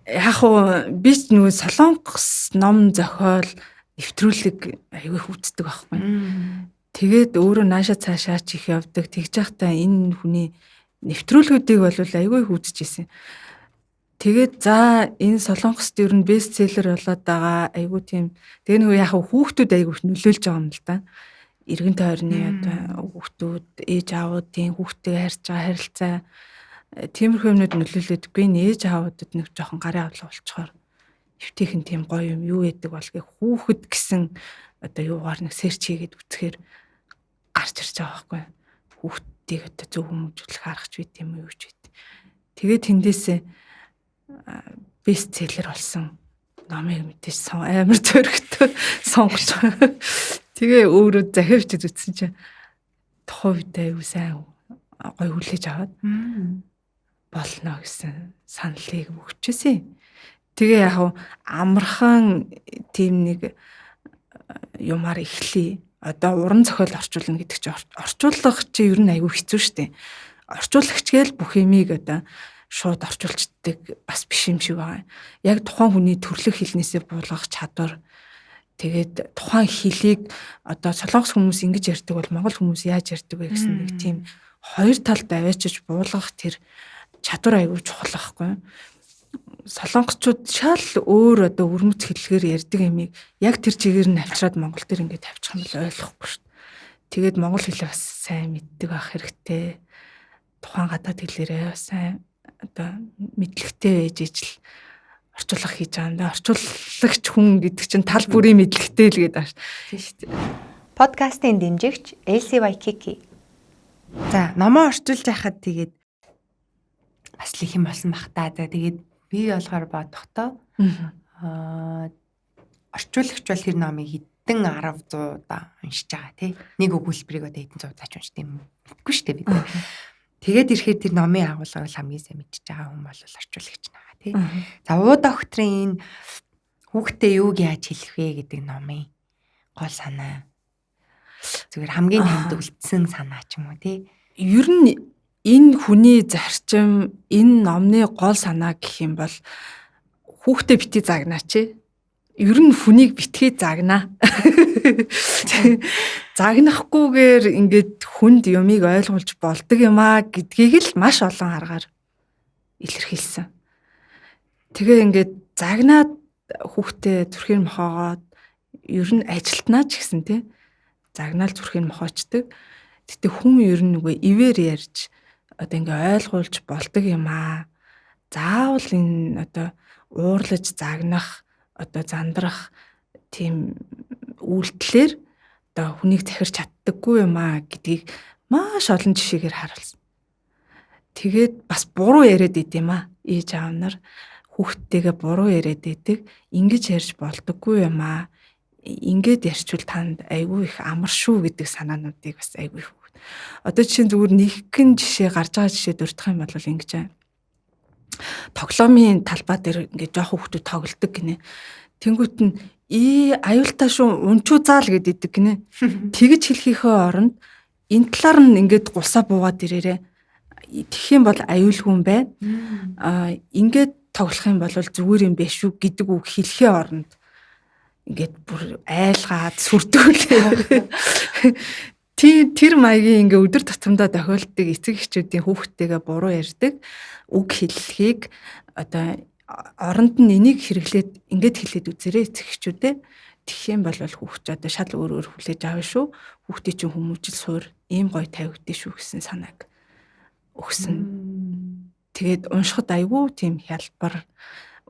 Яг уу би ч нөгөө солонгос ном зохиол нэвтрүүлэг аягүй хүздэг байхгүй. Тэгээд өөрөө нааша цаашаа ч их явдаг. Тэгж байхдаа энэ хүний нэвтрүүлгүүдийг бол айгүй их үзчихсэн. Тэгээд за энэ Солонгост ер нь бестселлер болоод байгаа айгүй тийм тэгээ нөгөө яг хүүхдүүд айгүй их нөлөөлж байгаа юм л да. Иргэн тойрны одоо хүүхдүүд ээж аавуудын хүүхдтэй харьж байгаа харилцаа тиймэрхүү юмнууд нөлөөлөдөггүй ээж аавуудад нэг жоохон гарын авлага болчихоор хөвтийнхэн тийм гоё юм юу гэдэг болгийг хүүхэд гэсэн одоо юугаар нэг серч хийгээд үзэхээр гарч ирж байгаа байхгүй хүүхдийг одоо зөв хүмүүжүүлэх аргач байт юм уу юу ч байт. Тэгээд тэндээсээ бестселлер болсон номыг мэдээж амар зөрөгтэй сонгож байгаа. Тэгээ өөрөө захивч үзсэн чинь тухайн үедээ аюу сайн гоё хүлээж аваад болно гэсэн саналыг өгчээсэн. Тэгээ яг амархан тийм нэг юмар эхлэе. Одоо уран зохиол орчуулна гэдэг чинь орчуулах чи ер нь аюу хэцүү шттэ. Орчуулагч гээл бүх юмыг одоо шууд орчуулцдаг бас биш юм шиг байгаа. Яг тухайн хүний төрлөх хэлнээсээ буулгах чадвар тэгээд тухайн хэлийг одоо солонгос хүмүүс ингэж ярьдаг бол монгол хүмүүс яаж ярьдаг вэ гэсэн нэг тийм хоёр талд аваачиж буулгах тэр чадвар аягүй чухал байхгүй. Солонгосчууд шал өөр одоо өрмөц хэллэгээр ярьдаг юмыг яг тэр чигээр нь авчираад монгол төр ингэж тавьчих юм бол ойлгохгүй шүү дээ. Тэгээд монгол хэлээ бас сайн мэддэг байх хэрэгтэй. Тухайн гадаад хэлээрээ сайн одоо мэдлэгтэй байж ижил орчуулах хийж байгаа юм да. Орчуулагч хүн гэдэг чинь тал бүрийн мэдлэгтэй л гэдэг байна шүү дээ. Подкастын дэмжигч Elsie Waikiki. За, номоо орчуулж байхад тэгээд бас л их юм болсон бах та. Тэгээд би болгоор бодохдоо орчуулагч бол тэр номыг хэдэн 10 100 уншиж байгаа тий. Нэг өгүүлбэрийг одоо хэдэн 100 удаач уншдаг юм мэдгүй шүү дээ бид. Тэгээд ирэхээр тэр номын агуулгыг хамгийн сайн мэдчихэж байгаа хүн бол орчуулагч наа тий. За уу докторийн хүүхдээ юуг яаж хэлэх вэ гэдэг номын гол санаа. Зүгээр хамгийн танд үлдсэн санаа ч юм уу тий. Ер нь энэ хүний зарчим, энэ номны гол санаа гэх юм бол хүүхдээ бити загнаач. Ер нь хүнийг битгий загнаа. Загнахгүйгээр ингээд хүнд юмыг ойлгуулж болдог юм аа гэдгийг л маш олон аргаар илэрхийлсэн. Тэгээ ингээд загнаад хүүхдээ зүрхийн мохоогоод ер нь ажилтнаа ч гэсэн тий загнаал зүрхийн мохоочдөг. Гэтэ хүн ер нь нөгөө ивэр ярьж одоо ингээ ойлгуулж болдог юм аа. Заавал энэ одоо уурлаж загнах одоо зандрах тийм үйлдэлээр одоо хүнийг захирч чаддаггүй юм аа гэдгийг маш олон жишээгээр харуулсан. Тэгээд бас буруу яриад идэм аа. Ээж аав нар хүүхдтэйгээ буруу яриад идэг, ингэж ярьж болдоггүй юм аа. Ингээд ярьчвал танд айгүй их амар шүү гэдэг санаануудыг бас айгүй их. Одоо чинь зүгээр нэгэн жишээ гарч байгаа жишээ дурдах юм бол ингэж байна. Тоглоомын талбай дээр ингээд жоохон хүүхдүүд тоглодог гинэ. Тэнгүүт нь аюултай шүү унчуу заал гэдэг гинэ. Тэгэж хэлхийнхээ оронд энэ талаар нь ингээд гусаа буугаад ирээрээ. Тэгэх юм бол аюулгүй юм байна. Ингээд тоглох юм бол зүгээр юм биш шүү гэдэг үг хэлхээ оронд ингээд бүр айлгаад сүрдүүлээ. Тэр маягийн ингээ өдөр тутамдаа тохиолддог эцэг эхчүүдийн хүүхдтэйгээ буруу ярьдаг үг хэллэгийг одоо оронд нь энийг хэрэглээд ингээд хэлээд үзээрэй эцэг эхчүүдээ тэгэх юм бол хүүхд одоо шал өөр хүлээж аавна шүү хүүхдийн чинь хүмүүжил суур ийм гоё тавигдсан шүү гэсэн санааг өгсөн. Тэгээд уншихад айгүй тийм хялбар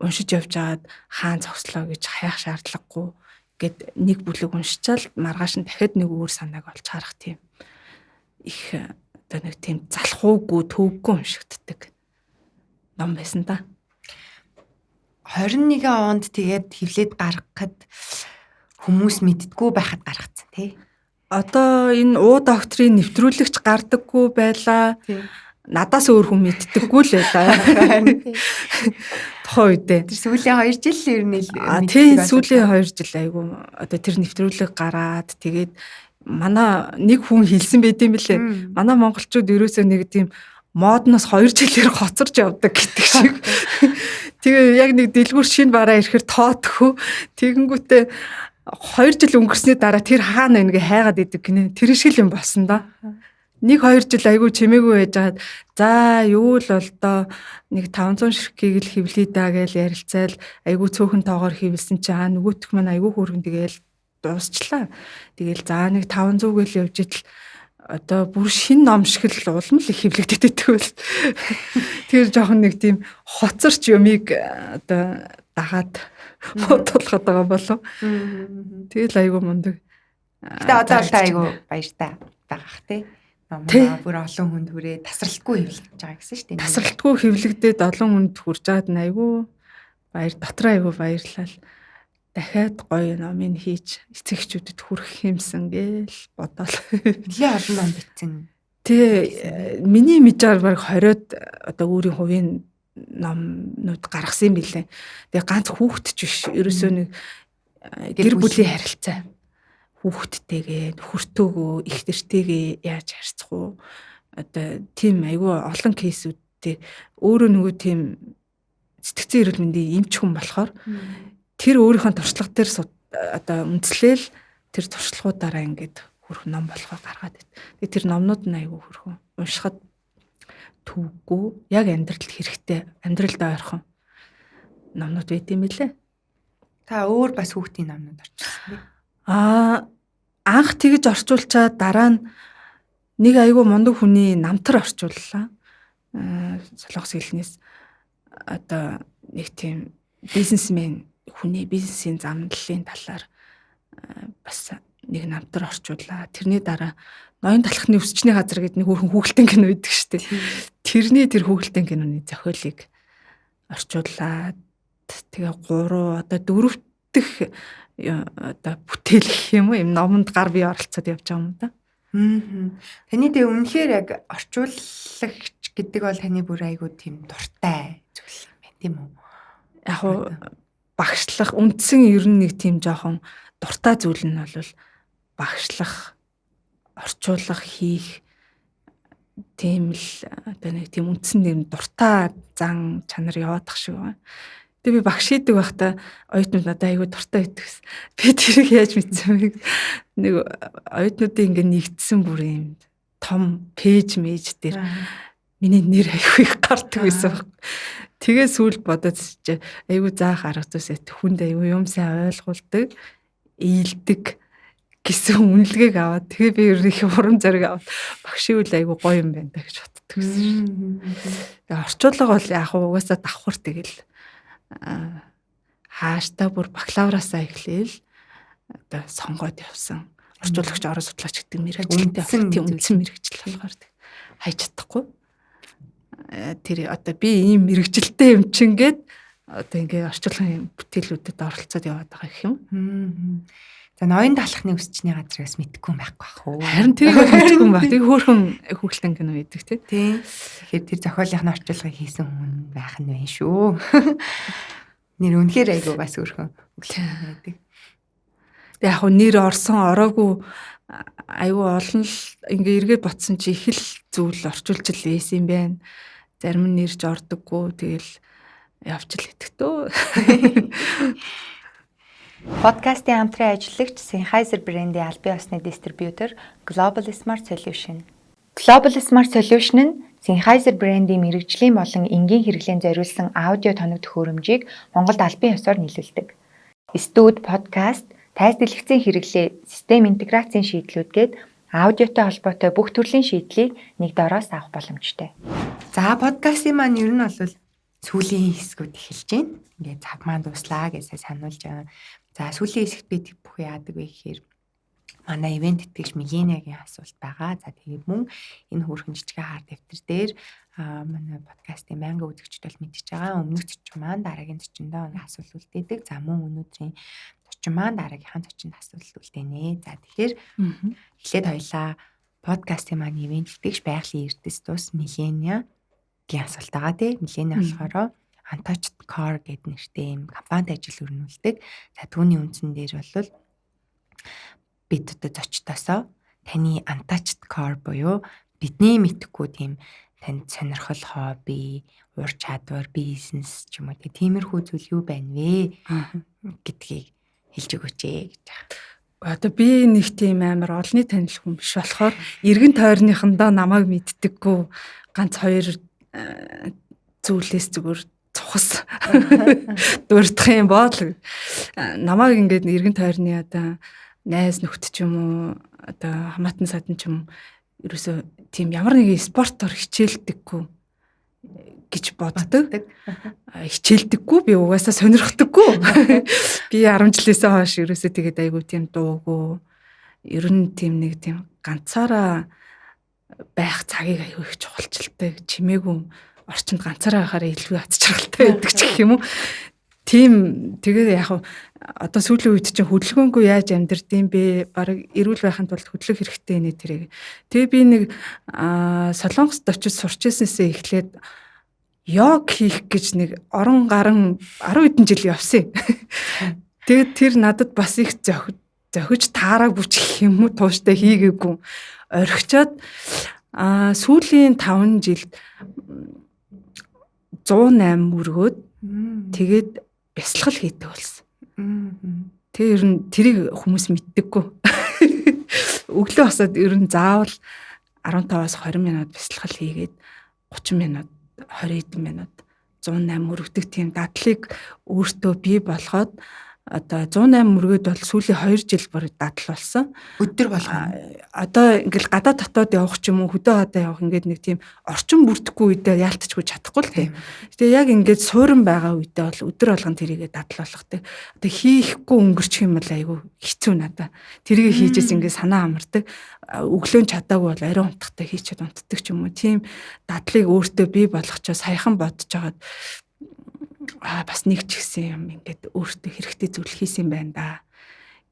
уншиж явж байгаад хаан зогслоо гэж хаях шаардлагагүй гэд нэг бүлэг уншичаал маргааш нь дахиад нэг өөр санааг олж харах тийм их одоо нэг тийм залхуугүй төвөггүй уншигддаг ном байсан да. 21 онд тэгээд хевлээд гаргахад хүмүүс мэддгүү байхад гаргацсан тий. Одоо энэ уу докторийн нэвтрүүлэгч гардаггүй байлаа. Надаас өөр хүн мэддэггүй л байлаа. Тухайн үедээ. Тэр сүүлийн 2 жил ер нь тий сүүлийн 2 жил айгүй одоо тэр нэвтрүүлэг гараад тэгээд манай нэг хүн хэлсэн байт юм бэлээ. Манай монголчууд ерөөсөө нэг тийм модноос 2 жилээр хоцорж явдаг гэдэг шиг. Тэгээ яг нэг дэлгүүр шинэ бараа ирэхээр тоодхөө тэгэнгүүтээ 2 жил өнгөрсний дараа тэр хаана ингээ хайгаад идэг гинэ. Тэр шиг юм болсон да. 1-2 жил айгүй чимээгүй байжгаад за юу л бол доо нэг 500 ширхгийг л хевлий даа гэж ярилцаал айгүй цөөхөн тоогоор хевлсэн чи нөгөөх маань айгүй хөөргөн тэгээл дуусчлаа. Тэгээл за нэг 500 гээл явж идэл одоо бүр шин ном шиг л улам л их хевлэгдээд байл. Тэр жоохон нэг тийм хоцорч юмыг одоо дагаад бодуулахад байгаа болов. Тэгэл айгүй мундаг. Гэтэ одоо л айгүй баяртай байгаах тий. Номоо бүр олон хүнд хүрээ тасралтгүй хэвлэж байгаа гэсэн шүү дээ. Тасралтгүй хэвлэгдээд олон хүнд хүрж байгаад нь айгүй баяр дотроо айгүй баярлал. Дахиад гоё номыг хийж эцэгчүүдэд хүргэх юмсан гээл бодоол. Нэлээ олон ном бичсэн. Тэгээ миний мэдээр баг 20-од одоо өөрийн хувийн номнууд гаргасан юм билээ. Тэгээ ганц хүүхдч биш. Ерөөсөө нэг гэр бүлийн харилцаа. Хүүхдтэйгээ, нөхөртөөгөө, их нэртэйгээ яаж харьцах уу? Одоо тийм айгүй олон кейсүүдтэй өөрөө нөгөө тийм сэтгцэн эрүүл мэндийн эмч хүн болохоор тэр өөрийнхөө туршлага дээр одоо үндэслээл тэр туршлагуудаараа ингээд хөрх ном болгоо гаргаад байт. Тэгээ тэр номнууд нь айгүй хөрхөн уншихад төвгүй яг амьдралд хэрэгтэй, амьдралд ойрхон номнууд байт юм билээ. Та өөр бас хүүхдийн номнууд орчихсон тий. Анх тэгж орчуулчаад дараа нь нэг айгүй мундаг хүний намтар орчууллаа. Солонгос хэлнээс одоо нэг тийм бизнесмен хүний бизнесийн замналын талаар бас нэг намтар орчууллаа. Тэрний дараа ноён талхны өсчний газар гэдэг нэг хүүхэн хүүхэлдэйн кино байдаг шүү дээ. Тэр хүүхэлдэйн киноны зохиолыг орчууллаа. Тэгээ 3 одоо 4 дэх одоо бүтээл гэх юм уу юм номонд гар бие оролцоод явж байгаа юм да. Таны дэ үнэхээр яг орчуулагч гэдэг бол таны бүр айгүй тийм дуртай зүйл юм байна тийм үү? Яг уу багшлах үндсэн ер нь нэг тийм жоохон дуртай зүйл нь бол багшлах, орчуулах хийх тийм л одоо нэг тийм үндсэн нэг дуртай зан чанар яваадах шиг байна. Тэгээ би багш хийдэг байхдаа оюутнууд надад айгүй дуртай байдаг гэсэн. Би тэрийг яаж мэдсэн бэ? Нэг оюутнуудын ингээд нэгдсэн бүр юм том пэйж мэж дээр миний нэр айгүй их гардаг байсан баг. Тэгээ сүүл бодоод чи айгүй заах арга зүйсээ хүнд айгүй юм сайн ойлгуулдаг, ийдэг гэсэн үнэлгээг аваад тэгээ би ер нь их урам зориг аваад багшийн үл айгүй гоё юм байна гэж боддог гэсэн. Тэгээ орчуулга бол яг угаасаа давхар тэгэл хааштай бүр бакалавраасаа эхлээл одоо сонгоод явсан. Орчуулагч орон судлаач гэдэг мэргэжилтэй тийм үндсэн мэргэжил болохоор хайж чадахгүй. Тэр одоо би ийм мэргэжилтэй юм чингээд одоо ингээ орчуулагын бүтээлүүдэд оролцоод яваад байгаа гэх юм. За ноён талхны өсчний газраас мэдгүй байхгүй бах уу. Харин тэрийг мэдгүй юм баг. Тэг хөөрхөн хүүхэлдэйн кино байдаг тий. Тэгэхээр тэр зохиолын орчуулгыг хийсэн хүн байх нь байна шүү. Нэр үнэхээр айгүй бас өөрхөн байдаг. Тэг яг нэр орсон ороогүй айгүй олон л ингээ эргээд ботсон чи их л зүйл орчуулж л ийсэн юм байна. Зарим нь нэрж ордоггүй тэгэл явж л идэхтөө. Подкастын хамтран ажиллагч Sennheiser брендийн албан ёсны дистрибьютор Global Smart Solution. Global Smart Solution нь Sennheiser брендийн мэргэжлийн болон энгийн хэрэглээнд зориулсан аудио тоног төхөөрөмжийг Монголд албан ёсоор нийлүүлдэг. Студ, подкаст, тайз дэлгэцийн хэрэглээ, систем интеграцийн шийдлүүдгээд аудиотой холбоотой бүх төрлийн шийдлийг нэг дороос авах боломжтой. За подкастын маань ер нь бол сүүлийн хэсгүүд эхэлж байна. Ингээд цаг маань дуслаа гэсэн сануулж байгаа. За сүүлийн хэсэгт би бүх яадаг вэ гэхээр манай ивент тэтгэгч Миленагийн асуулт байгаа. За тэгээд мөн энэ хөөрхөн жижиг хаар дэвтэр дээр манай подкастын мянга үзэгчд бол мэдчихэж байгаа. Өмнөх зочин маань дараагийн зочиндоо ингээ асуулт үлдээдэг. За мөн өнөөдрийн зочин маань дараагийнхаа зочинд асуулт үлдээнэ. За тэгэхээр эхлээд хоёлаа подкастын маань ивент тэтгэгч байгалийн эрдэс тус Миленагийн асуулт байгаа тий. Милена болохоор Untouched Car гэдэг нэртэй юм компанид ажил өрнүүлдэг. За түүний үндсэн дээр бол бид одоо зочдосоо таны Untouched Car буюу бидний мэдхгүй тийм танд сонирхол, хобби, ур чадвар, бизнес ч юм уу тиймэрхүү зүйл юу байна вэ гэдгийг хэлж өгөөч гэж байна. Одоо би нэг тийм амар олонний танил хүн биш болохоор эргэн тойрныхандаа намайг мэддэггүй ганц 2 зүйлээс зүгээр цухас дурдах юм бол намайг ингээд эргэн тойрны одоо найз нөхд ч юм уу одоо хамаатан садан ч юм ерөөсө тийм ямар нэгэн спортоор хичээлдэггүй гэж боддог. Хичээлдэггүй би угаасаа сонирхдаггүй. Би 10 жилээсээ хойш ерөөсөө тэгээд айгу тийм дуугүй. Ер нь тийм нэг тийм ганцаараа байх цагийг айгу их чухалчилдаг. Чимээгүй орчинд ганцаараа байхаараа илүү ацчралтай байдаг ч гэх юм уу. Тийм тэгээд яг одоо сүүлийн үед чинь хөдөлгөөнгүй яаж амьдрдیں۔ Би баг эрүүл байхын тулд хөдлөх хэрэгтэй нэ тэрэг. Тэгээ би нэг Солонгост очиж сурч ирсэнсээ эхлээд йог хийх гэж нэг орон гарan 10 хэдэн жил явсан. Тэгээд тэр надад бас их зохиж таараагүй ч гэх юм уу тууштай хийгээгүй. Орхичоод сүүлийн 5 жилд 108 мөргөөд тэгээд бясалгал хийдэг болсон. Тэгээ ер нь тэрийг хүмүүс мэддэггүй. Өглөө босоод ер нь заавал 15-аас 20 минут бясалгал хийгээд 30 минут 20 минут 108 мөрөгдөг тийм дадлыг өөртөө бий болгоод одоо 108 мөргөд бол сүүлийн 2 жил бүр дадал болсон. Өдөр болгоо. Одоо ингээл гадаа дотоод явах ч юм уу хөдөө хадаа явах ингээд нэг тийм орчин бүрдэхгүй үедээ яалтчгүй чадахгүй л тийм. Тэгээ яг ингээд суурин байгаа үедээ бол өдөр болгон тэрийгээ дадал болгодог. Одоо хийхгүй өнгөрчих юм бол айгүй хэцүү надаа. Тэрийг хийжээс ингээд санаа амардаг. Өглөө чадаагүй бол ариун унтахтай хийчихэд унтдаг ч юм уу. Тийм дадлыг өөртөө бий болгочоо саяхан бодож хагаад бас нэг ч гэсэн юм ингээд өөртөө хэрэгтэй зүйл хийсэн байна да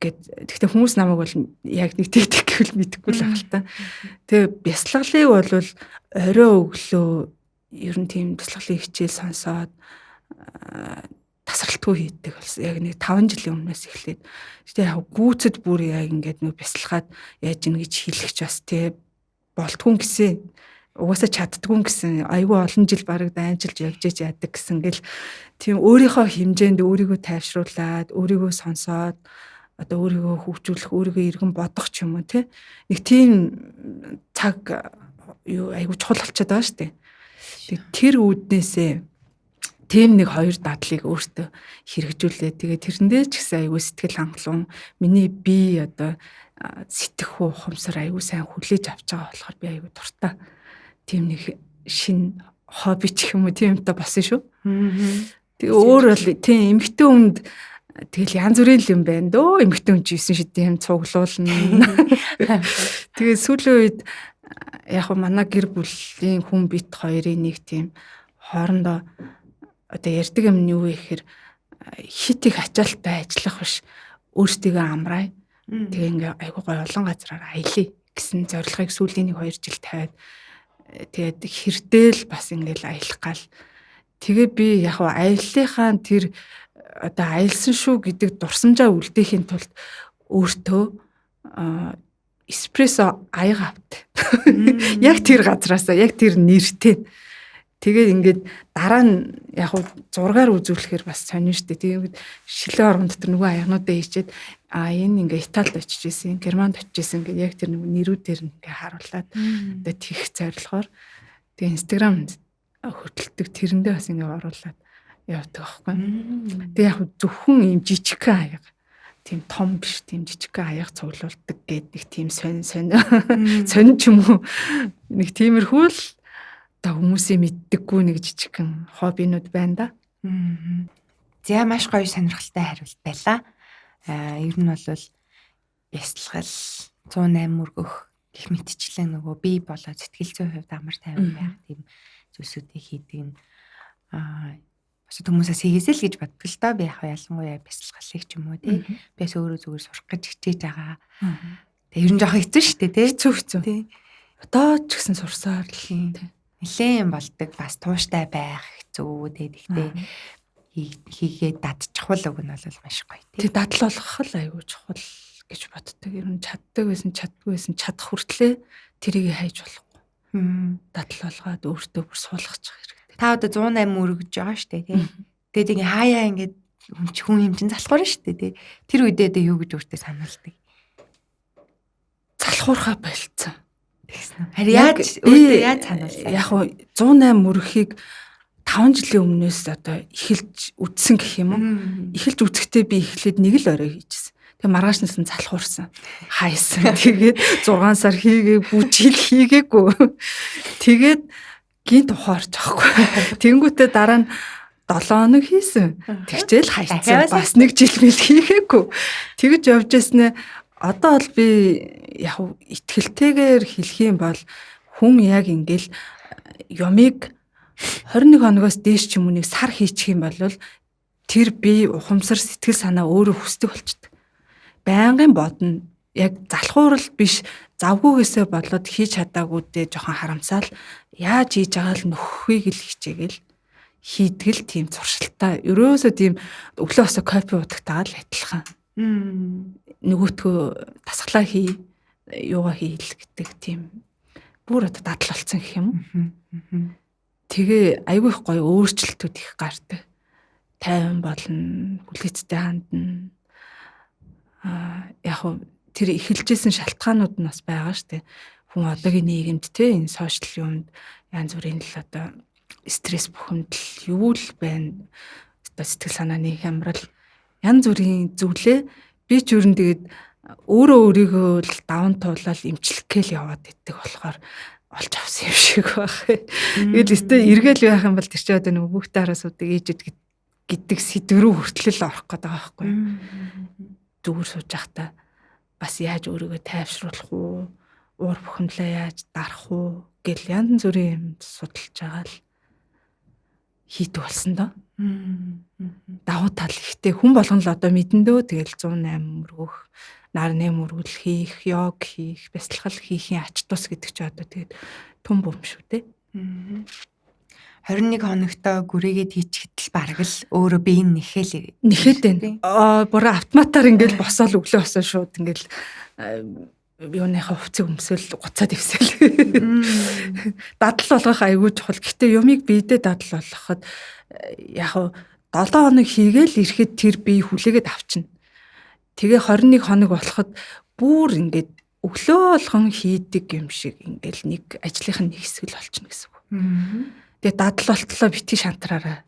гэд. Гэхдээ хүмүүс намайг бол яг нэг тэгдэг гэвэл мэдэхгүй л байгаа л та. Тэгээ бясалгалыг бол орой өглөө ер нь тийм бясалгалын хичээл сонсоод тасралтгүй хийдэг болсон. Яг нэг 5 жилийн өмнөөс эхлээд. Тэгээ яг гүйцэд бүр яг ингээд нэг бясалгаад яаж ийн гэж хэлэх ч бас тий болтгүй гэсэн. Угаасаа чаддгүй гэсэн айгүй олон жил бараг дайнчилж явж яадаг гэсэн гэл тийм өөрийнхөө хэмжээнд өөрийгөө тайвшруулад өөрийгөө сонсоод одоо өөрийгөө хөгжүүлэх өөрийгөө эргэн бодох ч юм уу тий нэг тийм цаг юу айгүй чухал болчиход байгаа шүү дээ. Тэр үүднээсээ тийм нэг 2 дадлыг өөртөө хэрэгжүүлээ. Тэгээ тэрэндээ ч гэсэн айгүй сэтгэл хангалуун миний бие одоо сэтгэх ухамсар айгүй сайн хүлээж авч байгаа болохоор би айгүй дуртай. Тийм нэг шин хобби ч юм уу тийм та басан шүү. Тэгээ өөр бол тийм эмэгтэй хүнд тэгэл янз бүрийн юм байна дөө. Эмэгтэй хүн ч 9 шидийн цуглуулна. Тэгээ сүүлийн үед яг манай гэр бүлийн хүн бит хоёрын нэг тийм хоорондоо одоо ярьдаг юм нь юу вэ гэхээр хит их ачаалттай ажиллах биш өөрсдийгөө амраа. Тэгээ ингээ айгуу гой олон газараар аялье гэсэн зорилгыг сүүлийн 1-2 жил тавиад тэгээд хэрдэл бас ингээл аялах гал. Тэгээ би яг аяллахаа тэр одоо аялсан шүү гэдэг дурсамжаа үлдээхийн тулд өөртөө эспрессо аяга авт. Яг тэр газараасаа яг тэр нэртэй. Тэгээд ингээд дараа нь яг зургаар үзүүлэхээр бас сонин штэ. Тэгээд шилэн орон дотор нөгөө аягнуудаа хийчихэд энэ ингээ Италид очиж исэн, Германд очиж исэн гэдэг яг тэр нөгөө нэрүүдээр ингээ харуулад одоо тийх зорилгоор тэгээд Instagram хөтэлдэг тэрэндээ бас ингээ оруулаад явдаг аахгүй. Тэгээд яг зөвхөн юм жижигхэн аяг тийм том биш тийм жижигхэн аяг цуглуулдаг гэдэг тийм сонь ч юм уу нэг тиймэрхүү л хүмүүсийн мэддэггүй нэг жижигхэн хоббинууд байна да. За маш гоё сонирхолтой хариулт байлаа. Ер нь бол бясалгал 108 мөргөх гэх мэтчлэн нөгөө бие болоо сэтгэл зүйн хувьд амар тайван байх тийм зүйлсүүдийг хийдэг нь бас хүмүүсээс хийгээсэй л гэж боддог л доо. Би яг ялангуяа бясалгалыг ч юм уу тий. Би бас өөрөө зүгээр сурах гэж хичээж байгаа. Тэгээ ер нь жоохон хэцүү шүү дээ тий. Хэцүү. Одоо ч гэсэн сурсаар л тий. Нилээн болдог бас тууштай байх хэцүү тэгэхдээ хийгээд дадчихвал уг нь бол маш гоё тий. Дадал болгох л аюу чухал гэж боддог. Ер нь чаддаг байсан чаддгүй байсан чадах хүртлээр тэрийг хайж болохгүй. Дадал болгоод өөртөө бүр суулгах хэрэгтэй. Та одоо 108 өргөж байгаа шүү дээ тий. Тэгээд ингээ хаяа ингээд хүн хэмжин залхуурна шүү дээ тий. Тэр үедээ юу гэж өөртөө сануулдаг. залхуурхаа болцсон. Харин яаж өөртөө яаж сануулсан? Яг уу 108 мөрөхийг 5 жилийн өмнөөс одоо эхэлж үдсэн гэх юм уу? Эхэлж үзэхдээ би эхлээд нэг л орой хийжсэн. Тэгээ маргаашнаас нь залхуурсан. Хайсан. Тэгээд 6 сар хийгээ, бүжил хийгээгүй. Тэгээд гинт ухаарч байхгүй. Тэнгүүтээ дараа нь 7 хоног хийсэн. Тэгчээл хайцсан. Бас 1 жил мэл хийгээгүй. Тэгж явж яснаа одоо бол би яг итгэлтэйгээр хэлэх юм бол хүн яг ингээл юмыг 21 хоногоос дээш ч юм уу нэг сар хийчих юм бол тэр бие ухамсар сэтгэл санаа өөрөө хүсдэг болчихдээ. Байнгын бодно. Яг залхуурал биш завгүйгээсээ болоод хийж чадаагүйдээ жоохон харамсаал яаж хийж байгаа л нөхөхийг л хичээгээл хийдгэл тийм зуршилтай. Ерөөсөө тийм өглөө осоо кофе уудахдаа л адилхан. Нөгөөтгөө тасглаа хий, юугаа хийл гэдэг тийм бүр одоо дадал болсон гэх юм. Тэгээ айгүй их гоё өөрчлөлтүүд их гардаг. Тайван болно, бүлгэцтэй хандна. Яг хөө тэр эхэлжсэн шалтгаанууд нь бас байгаа штэ. Хүн одоогийн нийгэмд те энэ сошиал юмд янз бүрийн л одоо стресс бухимдал юу л байна. Одоо сэтгэл санааны хямрал янз бүрийн зүйлээ би ч юу н тэгээд өөрөө өөрийгөө л даван туулаад эмчлэх гээл яваад иддэг болохоор олж авсан юм шиг байх. Тэгэл өстө эргэл байх юм бол тэр чинь одоо нэг хүүхдээ харасуудаг ээжэд гэдэг сэдв рүү хүртэл орох гэдэг байгаа байхгүй. Зүгээр сууж байхдаа бас яаж өөрийгөө тайвшруулах уу, уур бухимдлаа яаж дарах уу гэл янз бүрийн юм судалж байгаа л хийдэг болсон доо. Давуу тал ихтэй хүн болгоно л одоо мэдэндөө тэгэл 108 мөргөх, нарны мөргөл хийх, йог хийх, бясалгал хийхийн ач тус гэдэг чи одоо тэгээд түн бом шүү дээ. 21 хоногтой гүрээгээд хийчихэд л бараг л өөрөө бие нь нэхэд байна. Бүр автоматар ингээл босоол өглөө босоо шууд ингээл юуныхаа хувцсыг өмсөөл гуцаад ивсэл. Дадал болгох айгүй чухал. Гэтэ юмыг биедээ дадал болгоход яг 7 хоног хийгээл ирэхэд тэр бие хүлээгээд авчна. Тэгээ 21 хоног болоход бүр ингээд өглөө болгон хийдэг юм шиг ингээл нэг ажлынх нь нэг хэсэг л болчихно гэсэн үг. Тэгээ дадал болтлоо битгий шантраараа.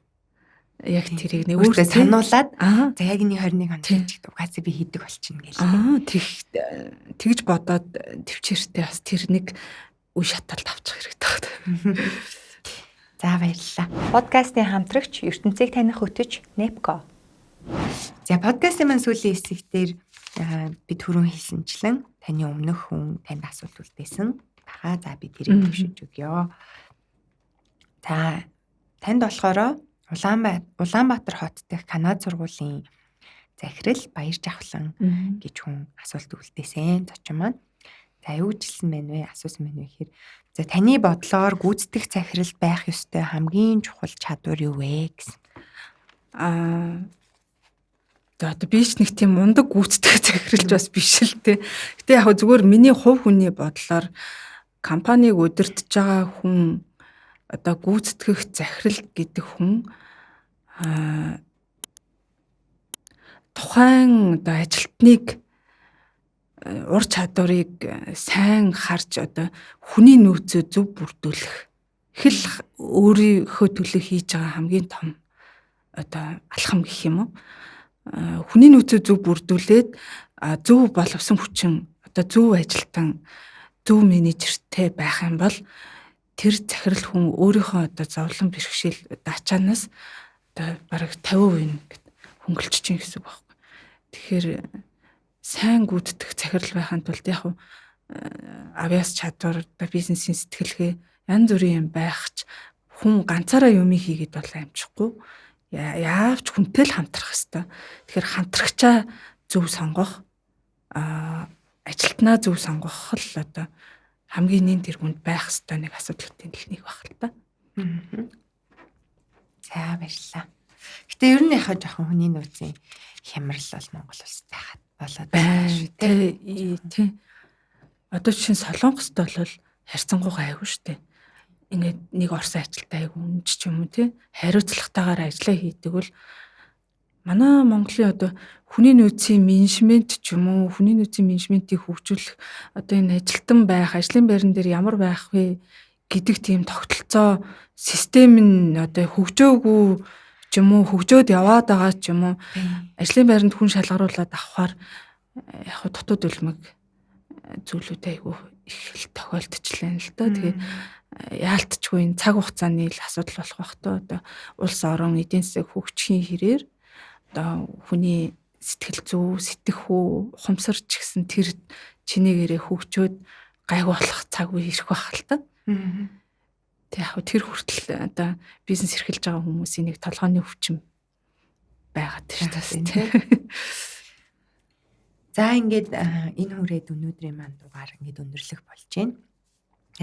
Яг тэрийг нэг өөртөө сануулад за яг энэ 21 хоног хийдэг угаасаа би хийдэг болчихно гээл. Тэгж бодоод төвчээртэй бас тэр нэг үе шаталд авчих хэрэгтэй байна. За баярлалаа. Подкастын хамтрагч ертөнцийг таних хөтөч Nepco. За подкастын маань сүүлийн хэсэгтэр би түрүүн хэлсэнчлэн таны өмнөх хүн танд асуулт үлдээсэн. Бага за би тэрийг төвшиж өгье. За танд болохоор Улаанбаатар хот дэх Канада сургуулийн захирал Баяр Жавхлан гэж хүн асуулт үлдээсэн. Зочин маань. За юу жилсэн байна вэ? Асуусан байна вэ гэхээр за таны бодлоор гүйцэтгэх захирал байх ёстой хамгийн чухал чадвар юу вэ гэсэн. Одоо би ч нэг тийм мундаг гүйцэтгэх захиралч бас биш л те. Гэтэ яг зүгээр миний хувь хүний бодлоор компанийг удирдах байгаа хүн одоо гүйцэтгэх захирал гэдэг хүн тухайн одоо ажилтныг ур чадварыг сайн харж одоо хүний нөөцөө зөв бүрдүүлэх хэл өөрийнхөө төлөө хийж байгаа хамгийн том одоо алхам гэх юм уу. Хүний нөөцөө зөв бүрдүүлээд зөв боловсон хүчин одоо зөв ажилтан зөв менежертэй байх юм бол тэр захирал хүн өөрийнхөө одоо зовлон бэрхшээл ачаанаас одоо бараг 50% гэд хөнгөлж чинь гэсэн үг байхгүй. Тэгэхээр сайн гүйцэтгэх захирал байхын тулд яг авиас чадвар, бизнесийн сэтгэлгээ янз бүрийн юм байхч хүн ганцаараа юм хийгээд бол амжихгүй. Яавч хүнтэй л хамтрах хэрэгтэй. Тэгэхээр хамтрагчаа зөв сонгох, ажилтнаа зөв сонгох л одоо хамгийн нэм тэргүнд байх ёстой нэг асуудлуудын техник байх л та. За баярлалаа. Гэтэ ер нь яхаа жоохон хүний нөөцийн хямрал бол Монгол улсад байхад болоод байна шүү тий. Одоо чинь Солонгост бол харьцангуйгаа айгүй шүү дээ. Ингээд нэг Орос ажилтай айгүй үнж ч юм уу тий. Хариуцлагатайгаар ажиллаа хийдэг бол манай Монголын одоо хүний нөөцийн менежмент ч юм уу, хүний нөөцийн менежментийг хөгжүүлэх одоо энэ ажилтан байх, ажлын байран дээр ямар байх вэ гэдэг тийм тогтолцоо систем нь одоо хөгжөөгүй ч юм уу, хөгжөөд яваад байгаа ч юм уу, ажлын байранд хүн шалгаруулад авахаар яг хөө дутууд үлмэг зүйлүүд айгүй их л тохиолдчихлаа л да. Тэгээд яалтчгүй энэ цаг хугацааны л асуудал болох бах тоо одоо улс орон эдийн засаг хөгжихийн хэрээр одоо хүний сэтгэл зүй, сэтгэхүй, ухамсарч гэсэн тэр чинээгээрээ хөгжөөд гайгүй болох цаг үе ирэх байх л та. Тэг яг тэр хүртэл одоо бизнес эрхэлж байгаа хүмүүсийн нэг толгойн өвчин байгаад шүү дээ. За ингээд энэ хүрээд өнөөдрийн маань дугаар ингээд өндөрлөх болж байна.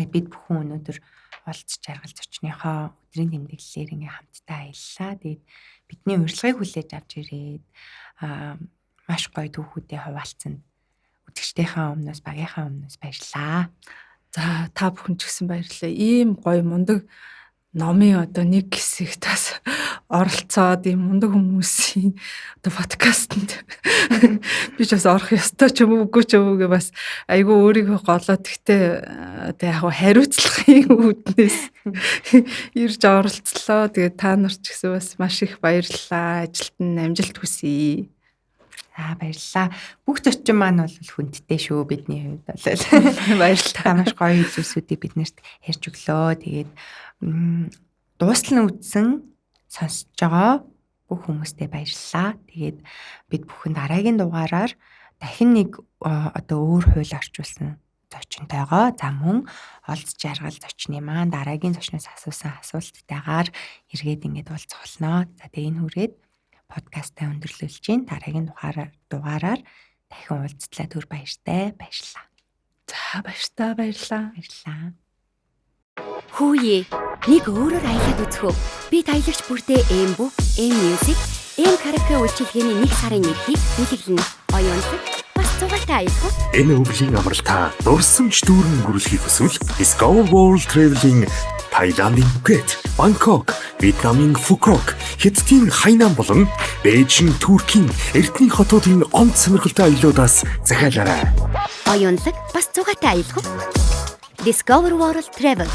Бид бүхэн өнөөдөр олж жаргал зочныхоо өдрийн тэмдэглэлээр ингээд хамтдаа аяллаа. Тэгээд бидний урилгыг хүлээж авч ирээд маш гоё түүхүүдэд хуваалцсан үзэгчдийнхээ өмнөөс багийнхаа өмнөөс баярлалаа. За та бүхэн ч гэсэн баярлалаа. Ийм гоё мундаг номын одоо нэг хэсэг тас оролцоод ийм мундаг хүмүүсийн одоо подкастэнд би ч бас орох ёстой ч юм уу үгүй ч юм уу гэ бас айгүй өөрийгөө голоод гэхдээ одоо яг хариуцлагын үүднээс ирж оролцлоо. Тэгээд та нар ч гэсэн бас маш их баярлалаа. Ажилд нь амжилт хүсье. Баярлалаа. Бүх зочин маань бол хүндтэй шүү бидний хувьд бол. Баярлалаа. Маш гоё зүйлсүүдийг биднэрт ярьж өглөө. Тэгээд дуустал нь үтсэн сонсож байгаа бүх хүмүүстээ баярлалаа. Тэгээд бид бүхэн дараагийн дугаараар дахин нэг одоо өөр хууль орчуулсан зочинтойгоо за мөн олж жаргал зочны маань дараагийн зочноос асуусан асуулттайгаар эргээд ингээд уулзахолноо. За тэгээд энэ хүрээд подкастаа өндөрлүүлж чинь дараагийн дугаараар дахин уулзтлаа түр баяртай баярлалаа. За баярлалаа. Баярлалаа. Хүүе нэг өөрөөр аялаад үзэх үү? Би таялагч бүртээ M-book, M-music, M-karaoke үйлчилгээний нэг сарын эрхийг бэлэглэнэ. Оюунлаг бас зугаатай аялах уу? Энэ өвлийн амралтаа дурсамж дүүрэн өнгөрүүлэхийг хүсвэл Discover World Traveling Таиландын Пхукет, Бангкок, Вьетнамын Фукок, Хятадын Хайнан болон Бээжин, Туркийн эртний хотуудын онц сонирхолтой аяллуудаас захиалаарай. Оюунлаг бас зугаатай аялах уу? Discover World Travel